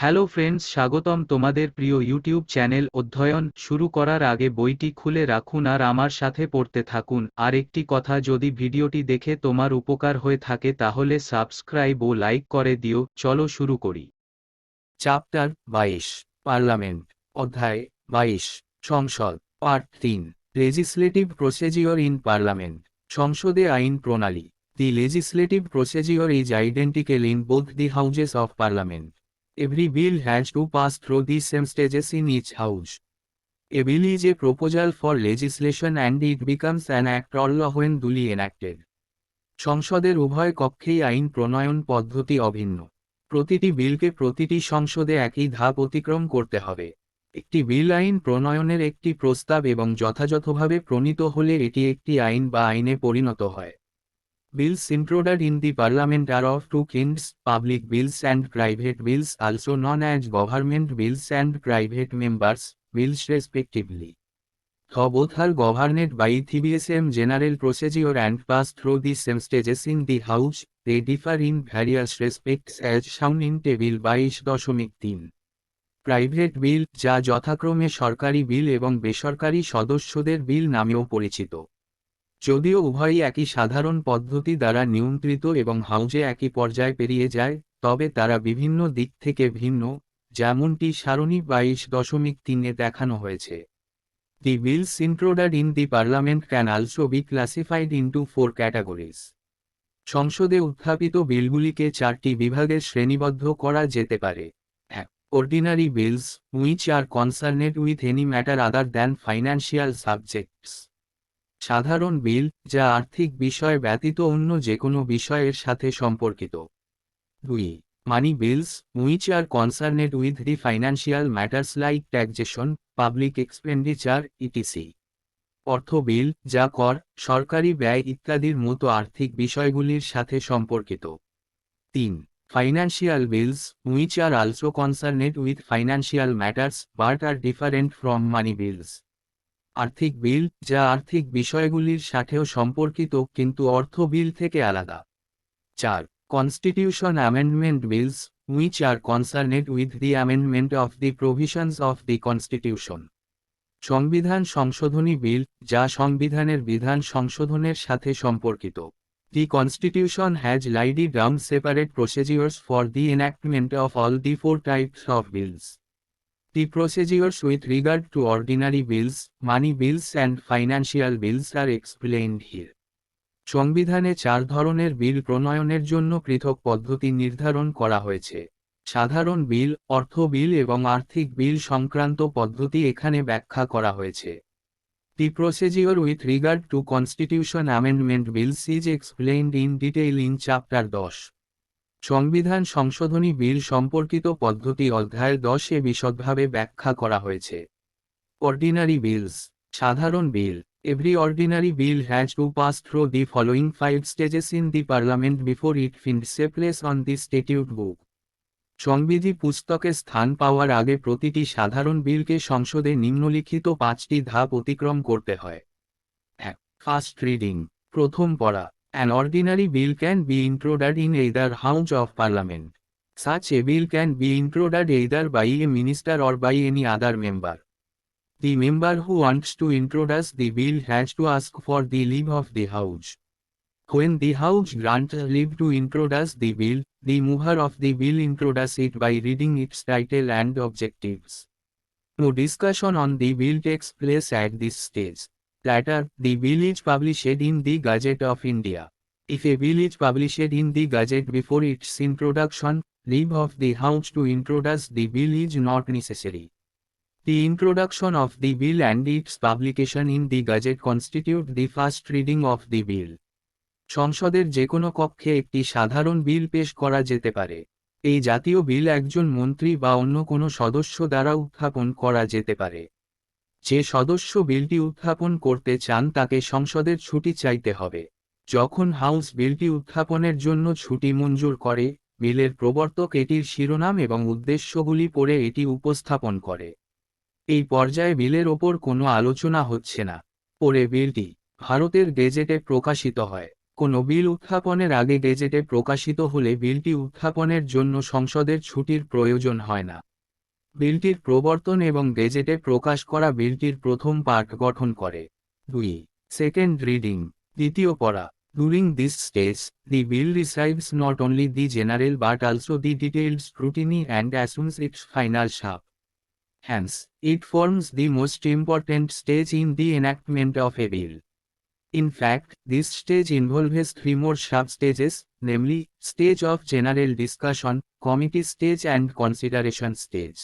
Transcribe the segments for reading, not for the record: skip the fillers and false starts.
Hello friends, স্বাগতম তোমাদের প্রিয় ইউটিউব চ্যানেল অধ্যয়ন শুরু করার আগে বইটি খুলে রাখুন আর আমার সাথে পড়তে থাকুন। আর একটি কথা, যদি ভিডিওটি দেখে তোমার উপকার হয়ে থাকে তাহলে সাবস্ক্রাইব ও লাইক করে দিও। চলো শুরু করি। চ্যাপ্টার 22 পার্লামেন্ট অধ্যায় 22 সংসদ part 3 legislative procedure in parliament সংসদে আইন প্রণালী। The legislative procedure is identical in both the houses of parliament. Every bill has to pass through the same stages in each house. A bill is a proposal for legislation and it becomes an act or law when duly enacted. সংসদের উভয় কক্ষেই আইন প্রণয়ন পদ্ধতি অভিন্ন। প্রতিটি বিলকে প্রতিটি সংসদে একই ধাপ অতিক্রম করতে হবে। একটি বিল আইন প্রণয়নের একটি প্রস্তাব এবং যথাযথভাবে প্রণীত হলে এটি একটি আইন বা আইনে পরিণত হয়। Bills introduced in the Parliament are of two kinds, public bills and private bills, also known as government bills and private members' bills respectively. Though both are governed by the same general procedure and pass through the same stages in the House, they differ in various respects as shown in table 22.3. Private বিল, যা যথাক্রমে সরকারি বিল এবং বেসরকারি সদস্যদের বিল নামেও পরিচিত। যদিও উভয়ই একই সাধারণ পদ্ধতি দ্বারা নিয়ন্ত্রিত এবং হাউজে একই পর্যায় পেরিয়ে যায়, তবে তারা বিভিন্ন দিক থেকে ভিন্ন, যেমনটি সারণী 22.3-এ দেখানো হয়েছে। The bills introduced in the Parliament can also be classified into 4 categories. সংসদে উত্থাপিত বিলগুলিকে 4টি বিভাগে শ্রেণীবদ্ধ করা যেতে পারে। 1. Ordinary bills, which are concerned with any matter other than financial subjects. সাধারণ বিল, যা আর্থিক বিষয় ব্যতীত অন্য যে কোনো বিষয়ের সাথে সম্পর্কিত। 2. মানি বিলস, which are concerned with the financial matters like taxation, public expenditure, etc. অর্থ বিল, যা কর, সরকারি ব্যয় ইত্যাদির মতো আর্থিক বিষয়গুলির সাথে সম্পর্কিত। 3. Financial bills, which are also concerned with financial matters but are different from money bills. আর্থিক বিল, যা আর্থিক বিষয়গুলির সাথেও সম্পর্কিত কিন্তু অর্থ বিল থেকে আলাদা। 4. Constitution amendment bills, which are concerned with the amendment of the provisions of the constitution. সংবিধান সংশোধনী বিল, যা সংবিধানের বিধান সংশোধনের সাথে সম্পর্কিত। The Constitution has laid down separate procedures for the enactment of all the 4 types of bills. The procedures with regard to ordinary bills, money bills and financial bills are explained here. সংবিধানে 4 ধরনের বিল প্রণয়নের জন্য পৃথক পদ্ধতি নির্ধারণ করা হয়েছে। সাধারণ বিল, অর্থ বিল এবং আর্থিক বিল সংক্রান্ত পদ্ধতি এখানে ব্যাখ্যা করা হয়েছে। The procedure with regard to constitution amendment bills is explained in detail in chapter 10. সংবিধান সংশোধনী বিল সম্পর্কিত পদ্ধতি অধ্যায় 10-এ বিশদভাবে ব্যাখ্যা করা হয়েছে। অর্ডিনারি বিলস, সাধারণ বিল। Every ordinary bill has to pass through the following 5 stages in the Parliament before it finds a place on the statute book. সংবিধি পুস্তকে স্থান পাওয়ার আগে প্রতিটি সাধারণ বিলকে সংসদে নিম্নলিখিত 5টি ধাপ অতিক্রম করতে হয়। 1. ফার্স্ট রিডিং, প্রথম পড়া। An ordinary bill can be introduced in either House of Parliament. Such a bill can be introduced either by a minister or by any other member. The member who wants to introduce the bill has to ask for the leave of the House. When the House grants leave to introduce the bill, the mover of the bill introduces it by reading its title and objectives. No discussion on the bill takes place at this stage. Later, the bill is published in the Gazette of India. If a bill is published in the Gazette before its introduction, leave of the House to introduce the bill is not necessary. The introduction of the bill and its publication in the Gazette constitute the first reading of the bill. সংসদের যে কোনো কক্ষে একটি সাধারণ বিল পেশ করা যেতে পারে। এই জাতীয় বিল একজন মন্ত্রী বা অন্য কোনো সদস্য দ্বারা উত্থাপন করা যেতে পারে। যে সদস্য বিলটি উত্থাপন করতে চান তাকে সংসদের ছুটি চাইতে হবে। যখন হাউস বিলটি উত্থাপনের জন্য ছুটি মঞ্জুর করে, বিলের প্রবর্তক এটির শিরোনাম এবং উদ্দেশ্যগুলি পড়ে এটি উপস্থাপন করে। এই পর্যায়ে বিলের ওপর কোনো আলোচনা হচ্ছে না। পরে বিলটি ভারতের গেজেটে প্রকাশিত হয়। কোনো বিল উত্থাপনের আগে গেজেটে প্রকাশিত হলে বিলটি উত্থাপনের জন্য সংসদের ছুটির প্রয়োজন হয় না। বিলটির প্রবর্তন এবং গেজেটে প্রকাশ করা বিলটির প্রথম পার্ট গঠন করে। 2. সেকেন্ড রিডিং, দ্বিতীয় পড়া। During this stage, the bill receives not only the general but also the detailed scrutiny and assumes its final shape. Hence, it forms the most important stage in the enactment of a bill. In fact, this stage involves three more sub-stages, namely, stage of general discussion, committee stage and consideration stage.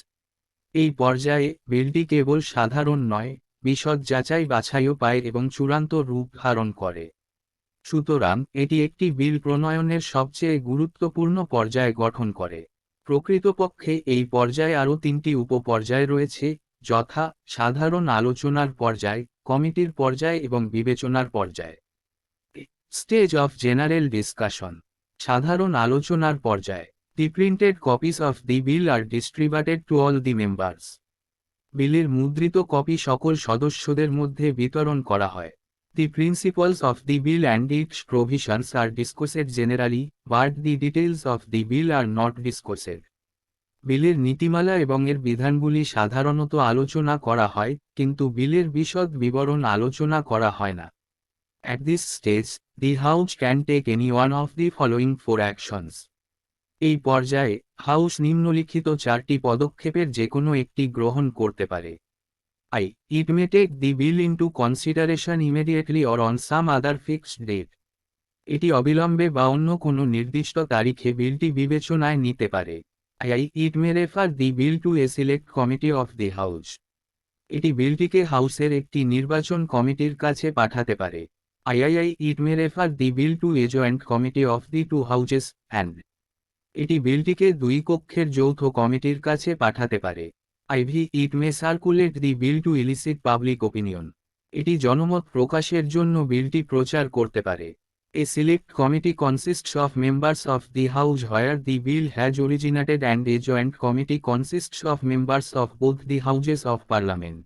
এই পর্যায়ে বিলটি কেবল সাধারণ নয়, বিশদ যাচাই বাছাইও পায় এবং চূড়ান্ত রূপ ধারণ করে। সুতরাং এটি একটি বিল প্রণয়নের সবচেয়ে গুরুত্বপূর্ণ পর্যায় গঠন করে। প্রকৃতপক্ষে এই পর্যায়ে আরও তিনটি উপপর্যায় রয়েছে, যথা সাধারণ আলোচনার পর্যায়, কমিটির পর্যায় এবং বিবেচনার পর্যায়। স্টেজ অফ জেনারেল ডিসকাশন, সাধারণ আলোচনার পর্যায়। The printed copies of the bill are distributed to all the members. বিলের মুদ্রিত কপি সকল সদস্যদের মধ্যে বিতরণ করা হয়। The principles of the bill and its provisions are discussed generally, but the details of the bill are not discussed. বিলের নীতিমালা এবং এর বিধানগুলি সাধারণত আলোচনা করা হয়, কিন্তু বিলের বিশদ বিবরণ আলোচনা করা হয় না। At this stage, the House can take any one of the following four actions. এই পর্যায়ে হাউস নিম্নলিখিত চারটি পদক্ষেপের যে কোনো একটি গ্রহণ করতে পারে। I. It may take the bill into consideration immediately or on some other fixed date. এটি অবিলম্বে বা অন্য কোনো নির্দিষ্ট তারিখে বিলটি বিবেচনায় নিতে পারে। II. It may refer the bill to a select committee of the House. এটি বিলটিকে হাউসের একটি নির্বাচন কমিটির কাছে পাঠাতে পারে। III. It may refer the bill to a joint committee of the two houses, and এটি বিলটিকে দুই কক্ষের যৌথ কমিটির কাছে পাঠাতে পারে। IV. It may circulate the bill to elicit public opinion. এটি জনমত প্রকাশের জন্য বিলটি প্রচার করতে পারে। A select committee consists of members of the House where the bill has originated and a joint committee consists of members of both the Houses of Parliament.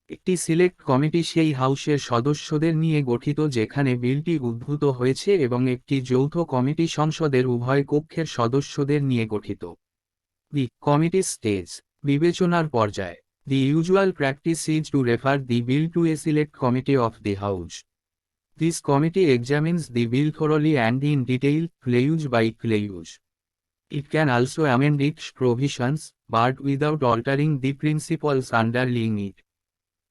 একটি select committee সেই হাউসের সদস্যদের নিয়ে গঠিত যেখানে বিলটি উদ্ভূত হয়েছে এবং একটি যৌথ কমিটি সংসদের উভয় কক্ষের সদস্যদের নিয়ে গঠিত। দি কমিটি স্টেজ, বিবেচনার পর্যায়। The usual practice is to refer the bill to a select committee of the house. This committee examines the bill thoroughly and in detail, clause by clause. It can also amend its provisions, but without altering the principles underlying it.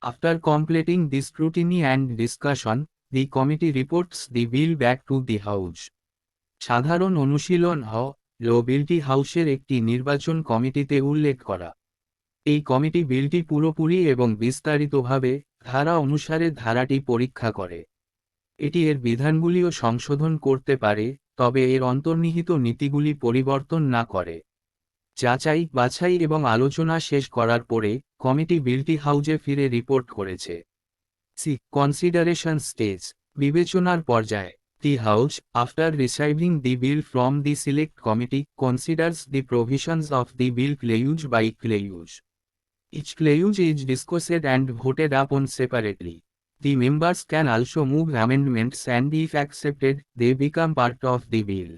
After completing the scrutiny and discussion, the committee reports the bill back to the House. সাধারণ অনুশীলন বিলটি হাউসের একটি নির্বাচন কমিটিতে উল্লেখ করা। এই কমিটি বিলটি পুরোপুরি এবং বিস্তারিতভাবে ধারা অনুসারে ধারাটি পরীক্ষা করে। এটি এর বিধানগুলিও সংশোধন করতে পারে, তবে এর অন্তর্নিহিত নীতিগুলি পরিবর্তন না করে। যাচাই বাছাই এবং আলোচনা শেষ করার পরে কমিটি বিলটি হাউজে ফিরে রিপোর্ট করেছে। সি. কনসিডারেশন স্টেজ, বিবেচনার পর্যায়। The house, after receiving the bill from the select committee, considers the provisions of the bill clause by clause. Each clause is discussed and voted upon separately. The members can also move amendments and if accepted, they become part of the bill.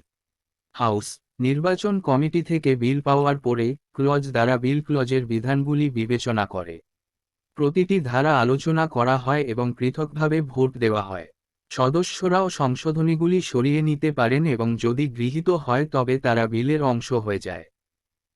House, নির্বাচন committee থেকে বিল পাওয়ার পরে clause দ্বারা বিল ক্লজের বিধানগুলি বিবেচনা করে। প্রতিটি ধারা আলোচনা করা হয় এবং পৃথকভাবে ভোট দেওয়া হয়। সদস্যরাও সংশোধনীগুলি সরিয়ে নিতে পারেন এবং যদি গৃহীত হয় তবে তারা বিলের অংশ হয়ে যায়।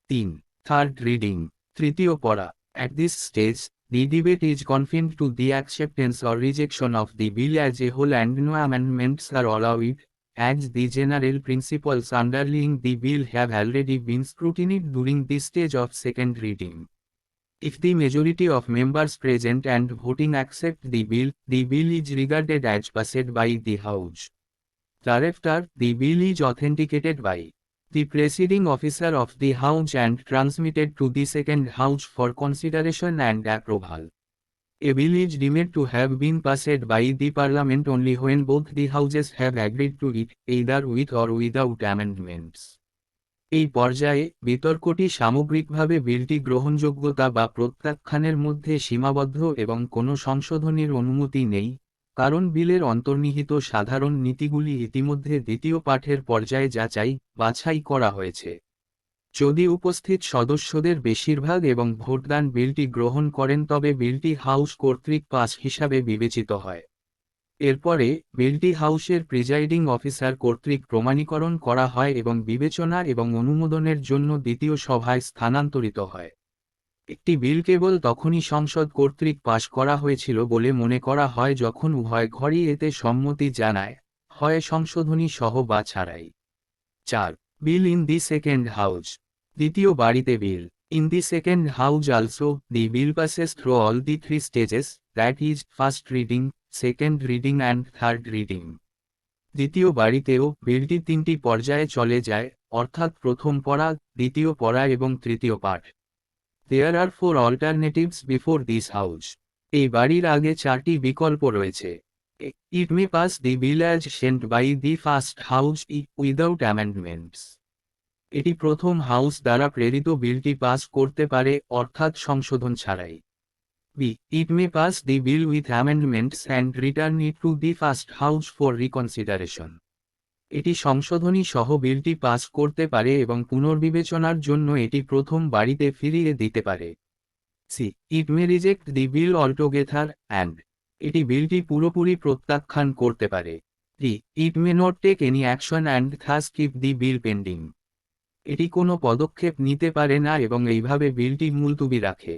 3. থার্ড রিডিং, তৃতীয় পড়া। At this stage, the debate is confined to the acceptance or rejection of the bill as a whole and no amendments are allowed, as the general principles underlying the bill have already been scrutinized during the stage of second reading. If the majority of members present and voting accept the bill is regarded as passed by the House. Thereafter, the bill is authenticated by the presiding officer of the House and transmitted to the second House for consideration and approval. A bill is deemed to have been passed by the Parliament only when both the Houses have agreed to it, either with or without amendments. এই পর্যায়ে বিতর্কটি সামগ্রিকভাবে বিলটি গ্রহণযোগ্যতা বা প্রত্যাখ্যানের মধ্যে সীমাবদ্ধ এবং কোনো সংশোধনীর অনুমতি নেই, কারণ বিলের অন্তর্নিহিত সাধারণ নীতিগুলি ইতিমধ্যে দ্বিতীয় পাঠের পর্যায়ে বাছাই করা হয়েছে। যদি উপস্থিত সদস্যদের বেশিরভাগ এবং ভোটদান বিলটি গ্রহণ করেন তবে বিলটি হাউস কর্তৃক পাস হিসাবে বিবেচিত হয়। এরপরে বিলটি হাউসের প্রিজাইডিং অফিসার কর্তৃক প্রমাণীকরণ করা হয় এবং বিবেচনা এবং অনুমোদনের জন্য দ্বিতীয় সভায় স্থানান্তরিত হয়। একটি বিল কেবল তখনই সংসদ কর্তৃক পাস করা হয়েছিল বলে মনে করা হয় যখন উভয় ঘরই এতে সম্মতি জানায়, হয় সংশোধনী সহ বা ছাড়াই। 4. Bill in the second house. দ্বিতীয় বাড়িতে bill. In the second house also, the bill passes through all the three stages, that is, first reading, second reading and third reading. দ্বিতীয় বাড়িতেও বিলটি তিনটি পর্যায়ে চলে যায়, অর্থাৎ প্রথম পড়া, দ্বিতীয় পড়া এবং তৃতীয় পাঠ। There are four alternatives before this house. এই বাড়ির আগে চারটি বিকল্প রয়েছে। It may pass the bill as sent by the first house without amendments. এটি প্রথম হাউস দ্বারা প্রেরিত বিলটি পাস করতে পারে, অর্থাৎ সংশোধন ছাড়াই। B. It may pass the bill with amendments and return it to the first house for reconsideration. এটি সংশোধনী সহ বিলটি পাস করতে পারে এবং পুনর্বিবেচনার জন্য এটি প্রথম বাড়িতে ফিরিয়ে দিতে পারে। C. It may reject the bill altogether and. এটি বিলটি পুরোপুরি প্রত্যাখ্যান করতে পারে। D. It may not take any action and thus keep the bill pending. এটি কোনো পদক্ষেপ নিতে পারে না এবং এইভাবে বিলটি মুলতুবি রাখে।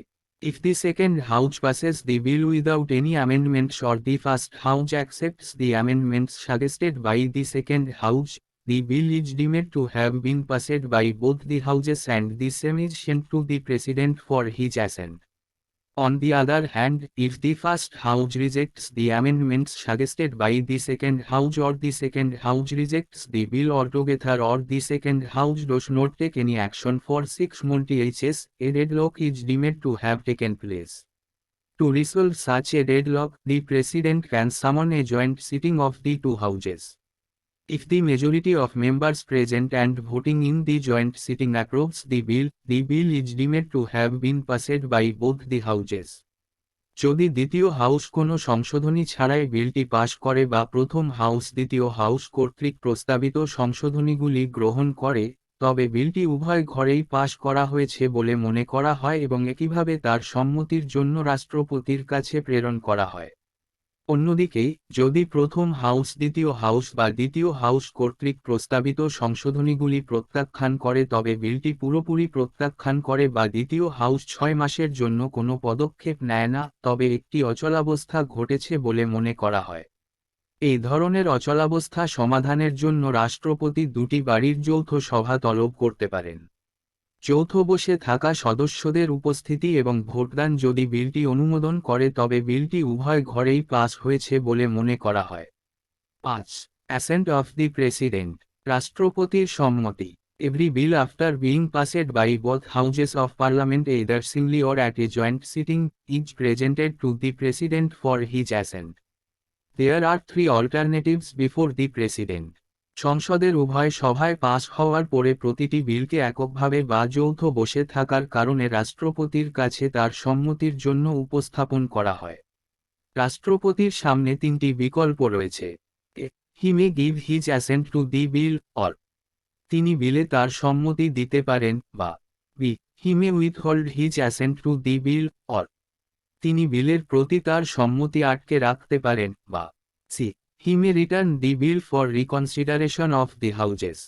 If the second house passes the bill without any amendments or the first house accepts the amendments suggested by the second house, the bill is deemed to have been passed by both the houses and the same is sent to the President for his assent. On the other hand, if the first house rejects the amendments suggested by the second house or the second house rejects the bill altogether or the second house does not take any action for 6 months, a deadlock is deemed to have taken place. To resolve such a deadlock, the President can summon a joint sitting of the two houses. If the majority of members present and voting in the joint sitting approves the bill is deemed to have been passed by both the houses. যদি দ্বিতীয় house কোনো সংশোধনী ছাড়াই বিলটি পাশ করে বা প্রথম house দ্বিতীয় হাউস কর্তৃক প্রস্তাবিত সংশোধনীগুলি গ্রহণ করে, তবে বিলটি উভয় ঘরেই পাশ করা হয়েছে বলে মনে করা হয় এবং একইভাবে তার সম্মতির জন্য রাষ্ট্রপতির কাছে প্রেরণ করা হয়। অন্যদিকে, যদি প্রথম হাউস দ্বিতীয় হাউস বা দ্বিতীয় হাউস কর্তৃক প্রস্তাবিত সংশোধনীগুলি প্রত্যাখ্যান করে তবে বিলটি পুরোপুরি প্রত্যাখ্যান করে বা দ্বিতীয় হাউস 6 মাসের জন্য কোনো পদক্ষেপ নেয় না, তবে একটি অচলাবস্থা ঘটেছে বলে মনে করা হয়। এই ধরনের অচলাবস্থা সমাধানের জন্য রাষ্ট্রপতি দুটি বাড়ির যৌথ সভা তলব করতে পারেন। যৌথ বসে থাকা সদস্যদের উপস্থিতি এবং ভোটদান যদি বিলটি অনুমোদন করে তবে বিলটি উভয় ঘরেই পাস হয়েছে বলে মনে করা হয়। 5. Assent of the President. রাষ্ট্রপতির সম্মতি। Every bill after being passed by both houses of Parliament either singly or at a joint sitting is presented to the President for his assent. There are 3 alternatives before the President. সংসদের উভয় সভায় pass হওয়ার পরে প্রতিটি বিলকে এককভাবে বা যৌথ বসে থাকার কারণে রাষ্ট্রপতির কাছে তার সম্মতির জন্য উপস্থাপন করা হয়। রাষ্ট্রপতির সামনে তিনটি বিকল্প রয়েছে। A. He may give his assent to the bill or. তিনি বিলে তার সম্মতি দিতে পারেন বা B. He may withhold his assent to the bill or. তিনি বিলের প্রতি তার সম্মতি আটকে রাখতে পারেন বা C. He may return the bill for reconsideration of the houses.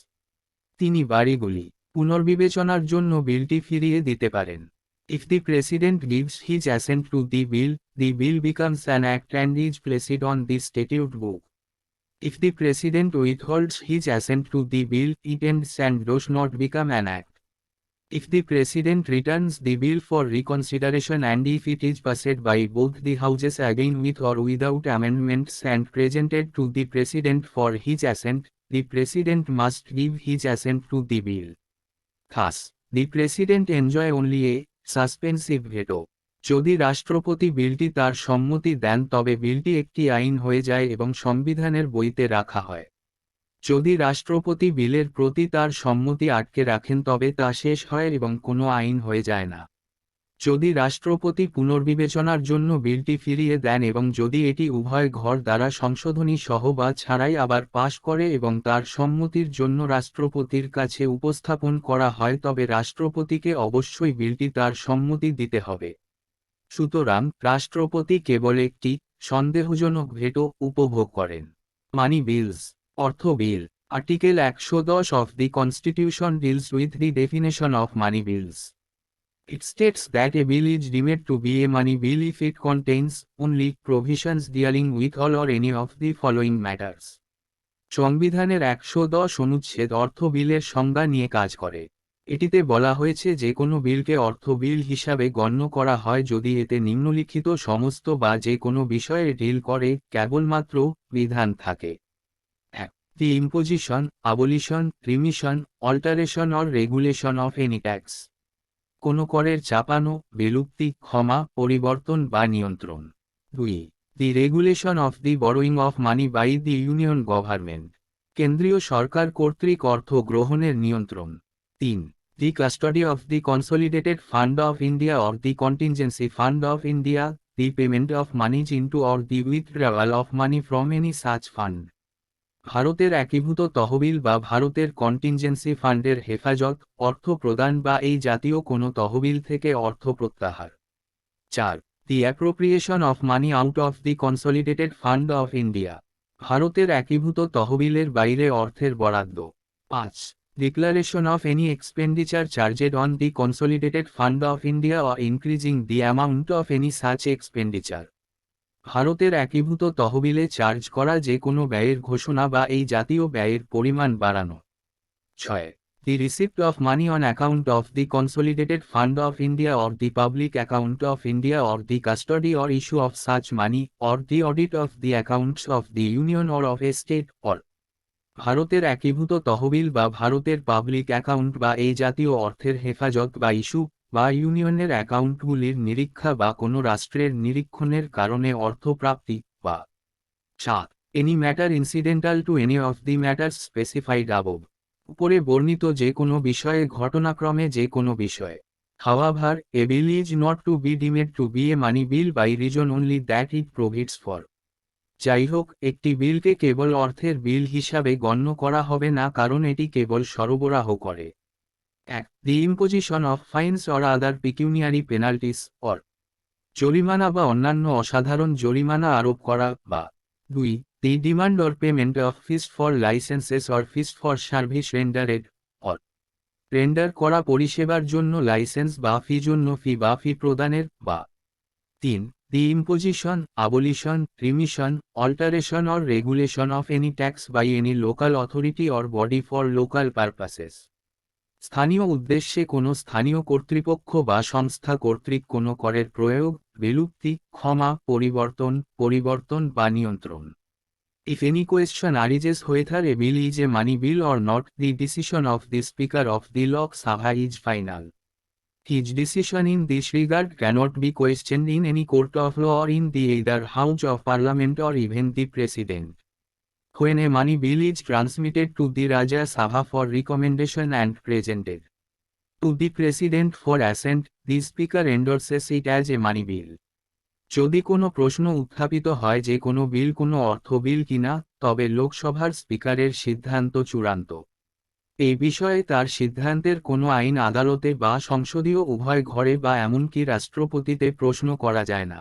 তিনি বাড়িগুলি পুনর্বিবেচনার জন্য বিলটি ফিরিয়ে দিতে পারেন। If the President gives his assent to the bill becomes an act and is placed on the statute book. If the President withholds his assent to the bill, it ends and does not become an act. If the President returns the bill for reconsideration and if it is passed by both the houses again with or without amendments and presented to the President for his assent, the President must give his assent to the bill. Thus, the President enjoy only a suspensive veto. যদি রাষ্ট্রপতি বিলটি তার সম্মতি দেন তবে বিলটি একটি আইন হয়ে যায় এবং সংবিধানের বইতে রাখা হয়। যদি রাষ্ট্রপতি বিলের প্রতি তার সম্মতি আটকে রাখেন তবে তা শেষ হয় এবং কোনো আইন হয়ে যায় না। যদি রাষ্ট্রপতি পুনর্বিবেচনার জন্য বিলটি ফিরিয়ে দেন এবং যদি এটি উভয় ঘর দ্বারা সংশোধনী সহ বা ছাড়াই আবার পাশ করে এবং তার সম্মতির জন্য রাষ্ট্রপতির কাছে উপস্থাপন করা হয় তবে রাষ্ট্রপতিকে অবশ্যই বিলটি তার সম্মতি দিতে হবে। সুতরাং রাষ্ট্রপতি কেবল একটি সন্দেহজনক ভেটো উপভোগ করেন। মানি বিলস, অর্থ bill. Article 110 of the constitution deals with the definition of money bills. It states that a bill is deemed to be a money bill if it contains only provisions dealing with all or any of the following matters. সংবিধানের 110 অনুচ্ছেদ অর্থ বিলের সংজ্ঞা নিয়ে কাজ করে। এটিতে বলা হয়েছে যে কোনো বিলকে অর্থ বিল হিসাবে গণ্য করা হয় যদি এতে নিম্নলিখিত সমস্ত বা যে কোনো বিষয়ে ডিল করে কেবলমাত্র বিধান থাকে। 1. The imposition, abolition, remission, alteration or regulation of any tax. কোনো করের চাপানো, বিলুপ্তি, ক্ষমা, পরিবর্তন বা নিয়ন্ত্রণ। 2. The regulation of the borrowing of money by the union government. কেন্দ্রীয় সরকার কর্তৃক অর্থ গ্রহণের নিয়ন্ত্রণ। 3. The custody of the consolidated fund of India or the contingency fund of India, the payment of moneys into or the withdrawal of money from any such fund. ভারতের একীভূত তহবিল বা ভারতের কন্টিনজেন্সি ফান্ডের হেফাজত, অর্থ প্রদান বা এই জাতীয় কোনো তহবিল থেকে অর্থ প্রত্যাহার। 4. The appropriation of money out of the consolidated fund of India. ভারতের একীভূত তহবিলের বাইরে অর্থের বরাদ্দ। 5. Declaration of any expenditure charged on the consolidated fund of India or increasing the amount of any such expenditure. ভারতের একীভূত তহবিলে চার্জ করা যে কোনো ব্যয়ের ঘোষণা বা এই জাতীয় ব্যয়ের পরিমাণ বাড়ানো। 6. The receipt of money on account of the consolidated fund of India or the public account of India or the custody or issue of such money or the audit of the accounts of the union or of a state or. ভারতের একীভূত তহবিল বা ভারতের public account বা এই জাতীয় অর্থের হেফাজত বা ইস্যু বা ইউনিয়নের অ্যাকাউন্টগুলির নিরীক্ষা বা কোনো রাষ্ট্রের নিরীক্ষণের কারণে অর্থপ্রাপ্তি বা 7. Any matter incidental to any of the matters specified above. উপরে বর্ণিত যে কোনো বিষয়ে ঘটনাক্রমে যে কোনো বিষয়ে। However, a bill is not to be deemed to be a money bill by reason only that it provides for. যাই হোক, একটি বিলকে কেবল অর্থের বিল হিসাবে গণ্য করা হবে না কারণ এটি কেবল সরবরাহ করে। 1. The imposition of fines or other pecuniary penalties or. জরিমানা বা অন্যান্য অসাধারণ জরিমানা আরোপ করা বা। 2. The demand or payment of fees for licences or fees for service rendered or. Render করা পরিষেবার জন্য লাইসেন্স বা ফি জন্য ফি বা ফি প্রদানের বা। 3. The imposition, abolition, remission, alteration or regulation of any tax by any local authority or body for local purposes. স্থানীয় উদ্দেশ্যে কোনো স্থানীয় কর্তৃপক্ষ বা সংস্থা কর্তৃক কোনো করের প্রয়োগ, বিলুপ্তি, ক্ষমা, পরিবর্তন বা নিয়ন্ত্রণ। If any question arises whether a bill is a money bill or not, the decision of the Speaker of the Lok Sabha is final. His decision in this regard cannot be questioned in any court of law or in the either House of Parliament or even the President. When a money bill is transmitted to the Rajya Sabha for recommendation and presented to the President for assent, the Speaker endorses it as a money bill. যদি কোনো প্রশ্ন উত্থাপিত হয় যে কোনো বিল কোনো অর্থ বিল কিনা, তবে লোকসভার স্পিকারের সিদ্ধান্ত চূড়ান্ত। এই বিষয়ে তার সিদ্ধান্তের কোনো আইন আদালতে বা সংসদীয় উভয় ঘরে বা এমনকি রাষ্ট্রপতিতে প্রশ্ন করা যায় না।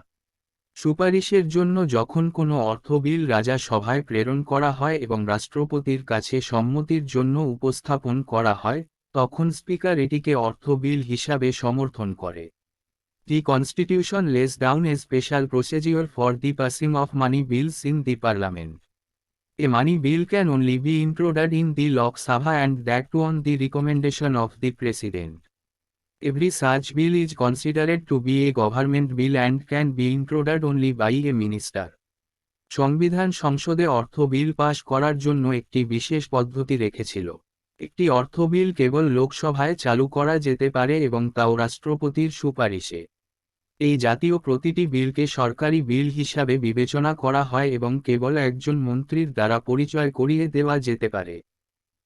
সুপারিশের জন্য যখন কোনো অর্থ বিল রাজা সভায় প্রেরণ করা হয় এবং রাষ্ট্রপতির কাছে সম্মতির জন্য উপস্থাপন করা হয়, তখন স্পিকার এটিকে অর্থ বিল হিসাবে সমর্থন করে। The Constitution lays down a special procedure for the passing of money bills in the Parliament. A money bill can only be introduced in the Lok Sabha and that too on the recommendation of the President. Every such bill is considered to be a government bill and can be introduced only by a minister. সংবিধান সংসদে অর্থ বিল পাশ করার জন্য একটি বিশেষ পদ্ধতি রেখেছিল। একটি অর্থ বিল কেবল লোকসভায় চালু করা যেতে পারে এবং তাও রাষ্ট্রপতির সুপারিশে। এই জাতীয় প্রতিটি বিলকে সরকারি বিল হিসাবে বিবেচনা করা হয় এবং কেবল একজন মন্ত্রীর দ্বারা পরিচয় করিয়ে দেওয়া যেতে পারে।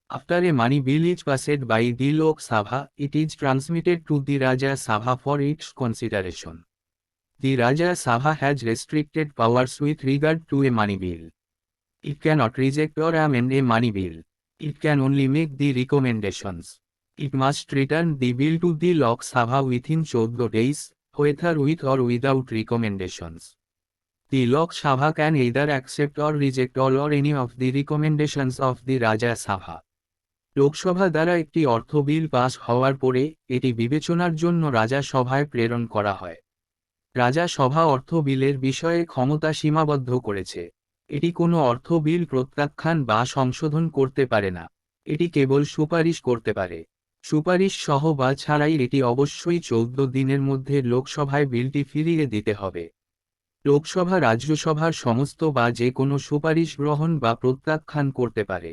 After a money bill is passed by the Lok Sabha, it is transmitted to the Rajya Sabha for its consideration. The Rajya Sabha has restricted powers with regard to a money bill. It cannot reject or amend a money bill. It can only make the recommendations. It must return the bill to the Lok Sabha within 14 days, whether with or without recommendations. The Lok Sabha can either accept or reject all or any of the recommendations of the Rajya Sabha. Lok Sabha দ্বারা একটি অর্থ bill pass হওয়ার পরে এটি বিবেচনার জন্য রাজা সভায় প্রেরণ করা হয়। রাজা সভা অর্থ বিলের বিষয়ে ক্ষমতা সীমাবদ্ধ করেছে। এটি কোনো অর্থ বিল প্রত্যাখ্যান বা সংশোধন করতে পারে না। এটি কেবল সুপারিশ করতে পারে। সুপারিশ সহ বা ছাড়াই এটি অবশ্যই 14 দিনের মধ্যে লোকসভায় বিলটি ফিরিয়ে দিতে হবে। লোকসভা রাজ্যসভার সমস্ত বা যে কোনো সুপারিশ গ্রহণ বা প্রত্যাখ্যান করতে পারে।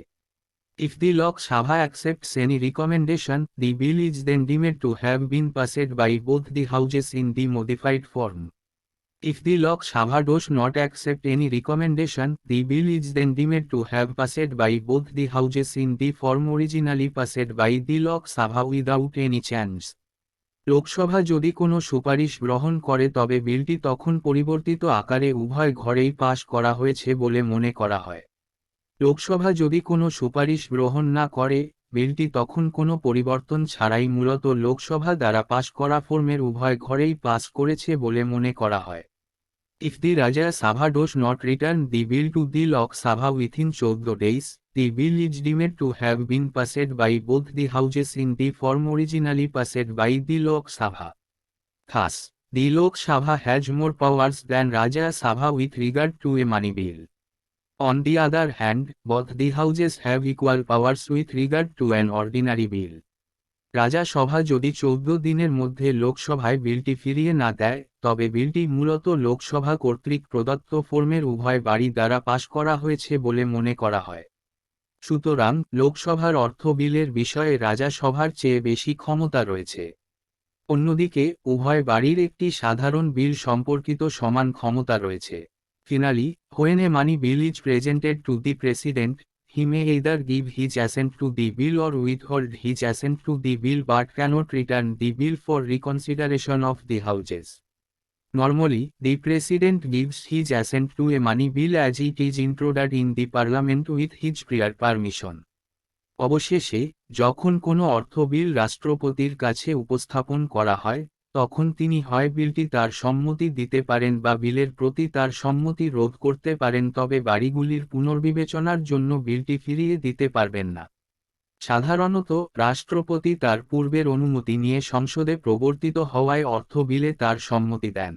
If the Lok Sabha accepts any recommendation, the bill is then deemed to have been passed by both the houses in the modified form. If the Lok Sabha does not accept any recommendation, the bill is then deemed to have passed by both the houses in the form originally passed by the Lok Sabha without any change. Lok Sabha যদি কোনো সুপারিশ গ্রহণ করে তবে বিলটি তখন পরিবর্তিত আকারে উভয় ঘরেই পাশ করা হয়েছে বলে মনে করা হয়। লোকসভা যদি কোনো সুপারিশ গ্রহণ না করে, বিলটি তখন কোনো পরিবর্তন ছাড়াই মূলত লোকসভা দ্বারা পাশ করা ফর্মের উভয় ঘরেই পাস করেছে বলে মনে করা হয়। If the Rajya Sabha does not return the bill to the Lok Sabha within 14 days, the bill is deemed to have been passed by both the houses in the form originally passed by the Lok Sabha. Thus, the Lok Sabha has more powers than Rajya Sabha with regard to a money bill. On the other hand, both the houses have equal powers with regard to an ordinary bill. রাজা সভা যদি 14 দিনের মধ্যে লোকসভায় বিলটি ফিরিয়ে না দেয়, তবে বিলটি মূলত লোকসভা কর্তৃক প্রদত্ত ফর্মের উভয় বাড়ি দ্বারা পাশ করা হয়েছে বলে মনে করা হয়। সুতরাং, লোকসভার অর্থ বিলের বিষয়ে রাজা সভার চেয়ে বেশি ক্ষমতা রয়েছে। অন্যদিকে, উভয় বাড়ির একটি সাধারণ বিল সম্পর্কিত সমান ক্ষমতা রয়েছে। Finally, when a money bill is presented to the President, he may either give his assent to the bill or withhold his assent to the bill but cannot return the bill for reconsideration of the Houses. Normally, the President gives his assent to a money bill as it is introduced in the Parliament with his prior permission. অবশেষে, যখন কোনো অর্থ বিল রাষ্ট্রপতির কাছে উপস্থাপন করা হয়, তখন তিনি হয় বিলটি তার সম্মতি দিতে পারেন বা বিলের প্রতি তার সম্মতি রোধ করতে পারেন, তবে বাড়িগুলির পুনর্বিবেচনার জন্য বিলটি ফিরিয়ে দিতে পারবেন না। সাধারণত, রাষ্ট্রপতি তার পূর্বের অনুমতি নিয়ে সংসদে প্রবর্তিত হওয়ায় অর্থ বিলে তার সম্মতি দেন।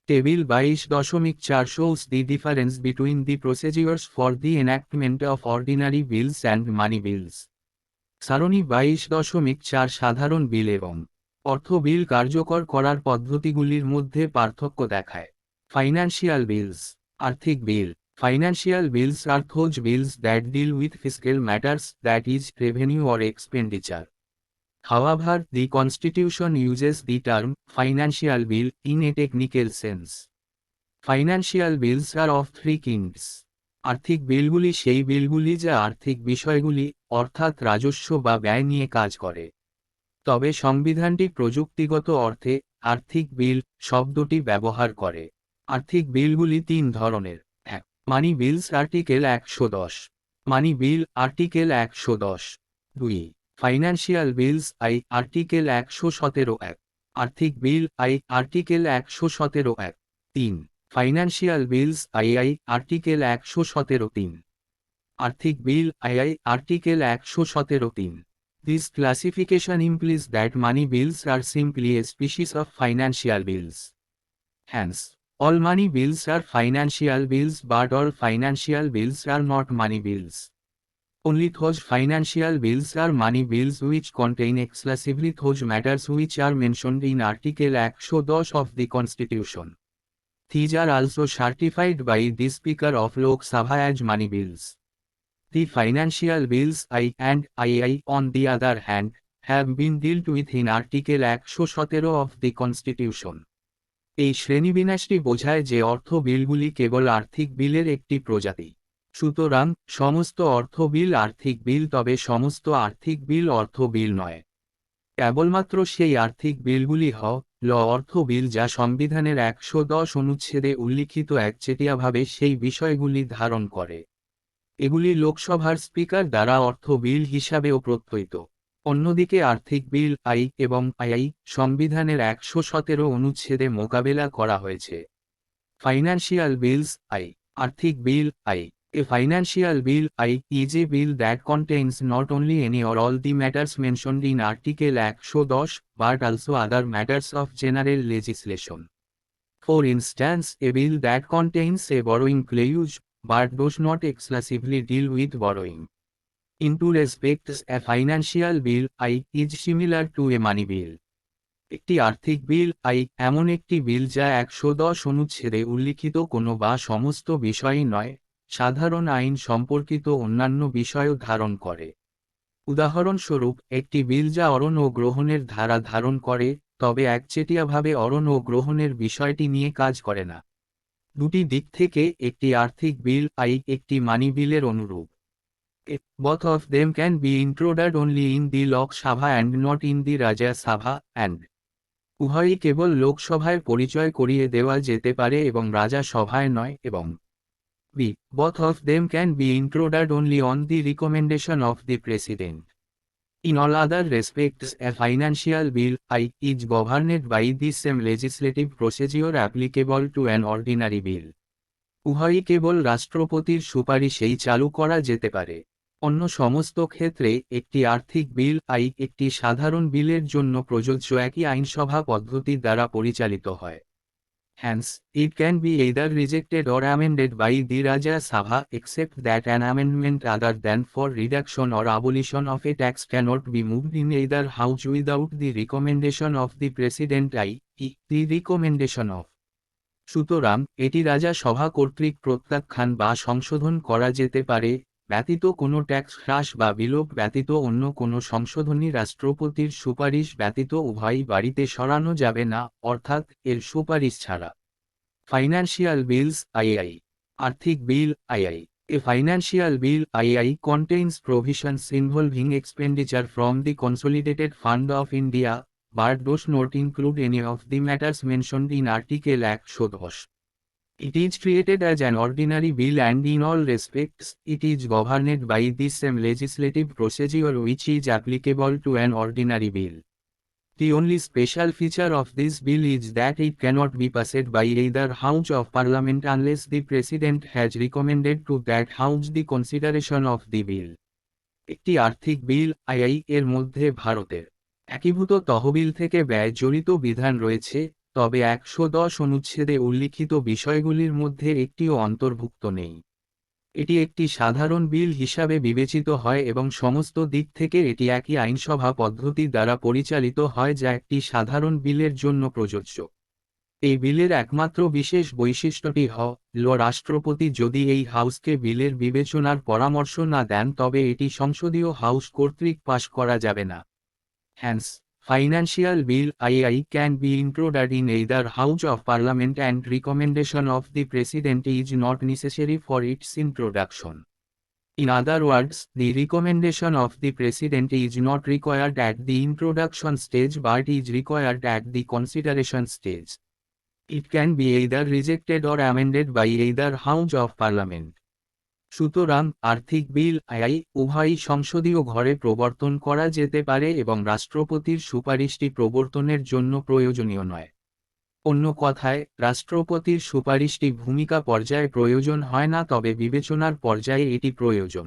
Table 22.4 shows the difference between the procedures for the enactment of ordinary bills and money bills. সারণী 22.4 সাধারণ বিল এবং অর্থ বিল কার্যকর করার পদ্ধতিগুলির মধ্যে পার্থক্য দেখায়। ফাইন্যান্সিয়াল বিলস, আর্থিক বিল। Financial bills are those bills that deal with fiscal matters, that is, revenue or expenditure. However, the Constitution uses the term financial bill in a technical sense. Financial bills are of three kinds. আর্থিক বিলগুলি সেই বিলগুলি যা আর্থিক বিষয়গুলি, অর্থাৎ রাজস্ব বা ব্যয় নিয়ে কাজ করে। তবে সংবিধানটি প্রযুক্তিগত অর্থে আর্থিক বিল শব্দটি ব্যবহার করে। আর্থিক বিলগুলি তিন ধরনের। Money bills article 110। Money bill article 110। 2. Financial bills I article 117(1). আর্থিক bill I article 117(1). 3. Financial bills I article 117(3). আর্থিক bill I article 117(3). This classification implies that money bills are simply a species of financial bills. Hence, all money bills are financial bills, but all financial bills are not money bills. Only those financial bills are money bills which contain exclusively those matters which are mentioned in Article 110 of the Constitution. These are also certified by the Speaker of Lok Sabha as money bills. The financial bills I and II, on the other hand, have been dealt with in Article 117 of the Constitution. এই শ্রেণীবিন্যাসটি বোঝায় যে অর্থ বিলগুলি কেবল আর্থিক বিলের একটি প্রজাতি। সুতরাং সমস্ত অর্থ বিল আর্থিক বিল, তবে সমস্ত আর্থিক বিল অর্থ বিল নয়। কেবলমাত্র সেই আর্থিক বিলগুলি অর্থ বিল যা সংবিধানের 110 অনুচ্ছেদে উল্লিখিত একচেটিয়াভাবে সেই বিষয়গুলি ধারণ করে। এগুলি লোকসভার স্পিকার দ্বারা অর্থ বিল হিসাবেও প্রত্যয়িত। অন্যদিকে আর্থিক বিল এবং আই সংবিধানের 117 অনুচ্ছেদে মোকাবেলা করা হয়েছে। ফাইন্যান্সিয়াল বিলস আর্থিক বিল A financial bill is a bill that contains not only any or all the matters mentioned in Article 110 but also other matters of general legislation. For instance, a bill that contains a borrowing clause but does not exclusively deal with borrowing. In two respects, a financial bill is similar to a money bill. একটি আর্থিক বিল এমন একটি বিল যা 110 অনুচ্ছেদে উল্লিখিত কোনো বা সমস্ত বিষয়ই নয়, সাধারণ আইন সম্পর্কিত অন্যান্য বিষয়ও ধারণ করে। উদাহরণস্বরূপ, একটি বিল যা অরণ ও গ্রহণের ধারা ধারণ করে, তবে একচেটিয়াভাবে অরণ ও গ্রহণের বিষয়টি নিয়ে কাজ করে না। দুটি দিক থেকে একটি আর্থিক বিল একটি মানি বিলের অনুরূপ। Both of them can be introduced only in the Lok Sabha and not in the Rajya Sabha, and উভয়ই কেবল লোকসভায় পরিচয় করিয়ে দেওয়া যেতে পারে এবং রাজা সভায় নয়, এবং both of them can be introduced only on the recommendation of the President. In all other respects, a financial bill is governed by the same legislative procedure applicable to an ordinary bill. উভয়ই কেবল রাষ্ট্রপতির সুপারিশেই চালু করা যেতে পারে। অন্য সমস্ত ক্ষেত্রে একটি আর্থিক বিল একটি সাধারণ বিলের জন্য প্রযোজ্য একই আইনসভা পদ্ধতি দ্বারা পরিচালিত হয়। Hence, it can be either rejected or amended by the Rajya Sabha, except that an amendment other than for reduction or abolition of a tax cannot be moved in either house without the recommendation of the President the recommendation of. সুতরাং এটি রাজা সভা কর্তৃক প্রত্যাখ্যান বা সংশোধন করা যেতে পারে, ব্যতীত কোনো ট্যাক্স হ্রাস বা বিলোপ ব্যতীত অন্য কোনো সংশোধনী রাষ্ট্রপতির সুপারিশ ব্যতীত উভয়ই বাড়িতে সরানো যাবে না, অর্থাৎ এর সুপারিশ ছাড়া। ফাইন্যান্সিয়াল বিলস আর্থিক বিল A financial bill contains provisions involving expenditure from the Consolidated Fund of India, but does not include any of the matters mentioned in Article 110. It is treated as an ordinary bill and in all respects, it is governed by the same legislative procedure which is applicable to an ordinary bill. The only special feature of this bill is that it cannot be passed by either House of Parliament unless the President has recommended to that House the consideration of the bill. একটি আর্থিক বিল এর মধ্যে ভারতের একীভূত তহবিল থেকে ব্যয় জড়িত বিধান রয়েছে, তবে 110 অনুচ্ছেদে উল্লিখিত বিষয়গুলির মধ্যে একটিও অন্তর্ভুক্ত নেই। এটি একটি সাধারণ বিল হিসাবে বিবেচিত হয় এবং সমস্ত দিক থেকে এটি একই আইনসভা পদ্ধতি দ্বারা পরিচালিত হয় যা একটি সাধারণ বিলের জন্য প্রযোজ্য। এই বিলের একমাত্র বিশেষ বৈশিষ্ট্যটি রাষ্ট্রপতি যদি এই হাউসকে বিলের বিবেচনার পরামর্শ না দেন তবে এটি সংসদীয় হাউস কর্তৃক পাশ করা যাবে না। Hence, financial bill can be introduced in either House of Parliament and recommendation of the President is not necessary for its introduction. In other words, the recommendation of the President is not required at the introduction stage but is required at the consideration stage. It can be either rejected or amended by either House of Parliament. সুতরাং আর্থিক বিল উভয়ই সংসদীয় ঘরে প্রবর্তন করা যেতে পারে এবং রাষ্ট্রপতির সুপারিশটি প্রবর্তনের জন্য প্রয়োজনীয় নয়। অন্য কথায়, রাষ্ট্রপতির সুপারিশটি ভূমিকা পর্যায়ে প্রয়োজন হয় না, তবে বিবেচনার পর্যায়ে এটি প্রয়োজন।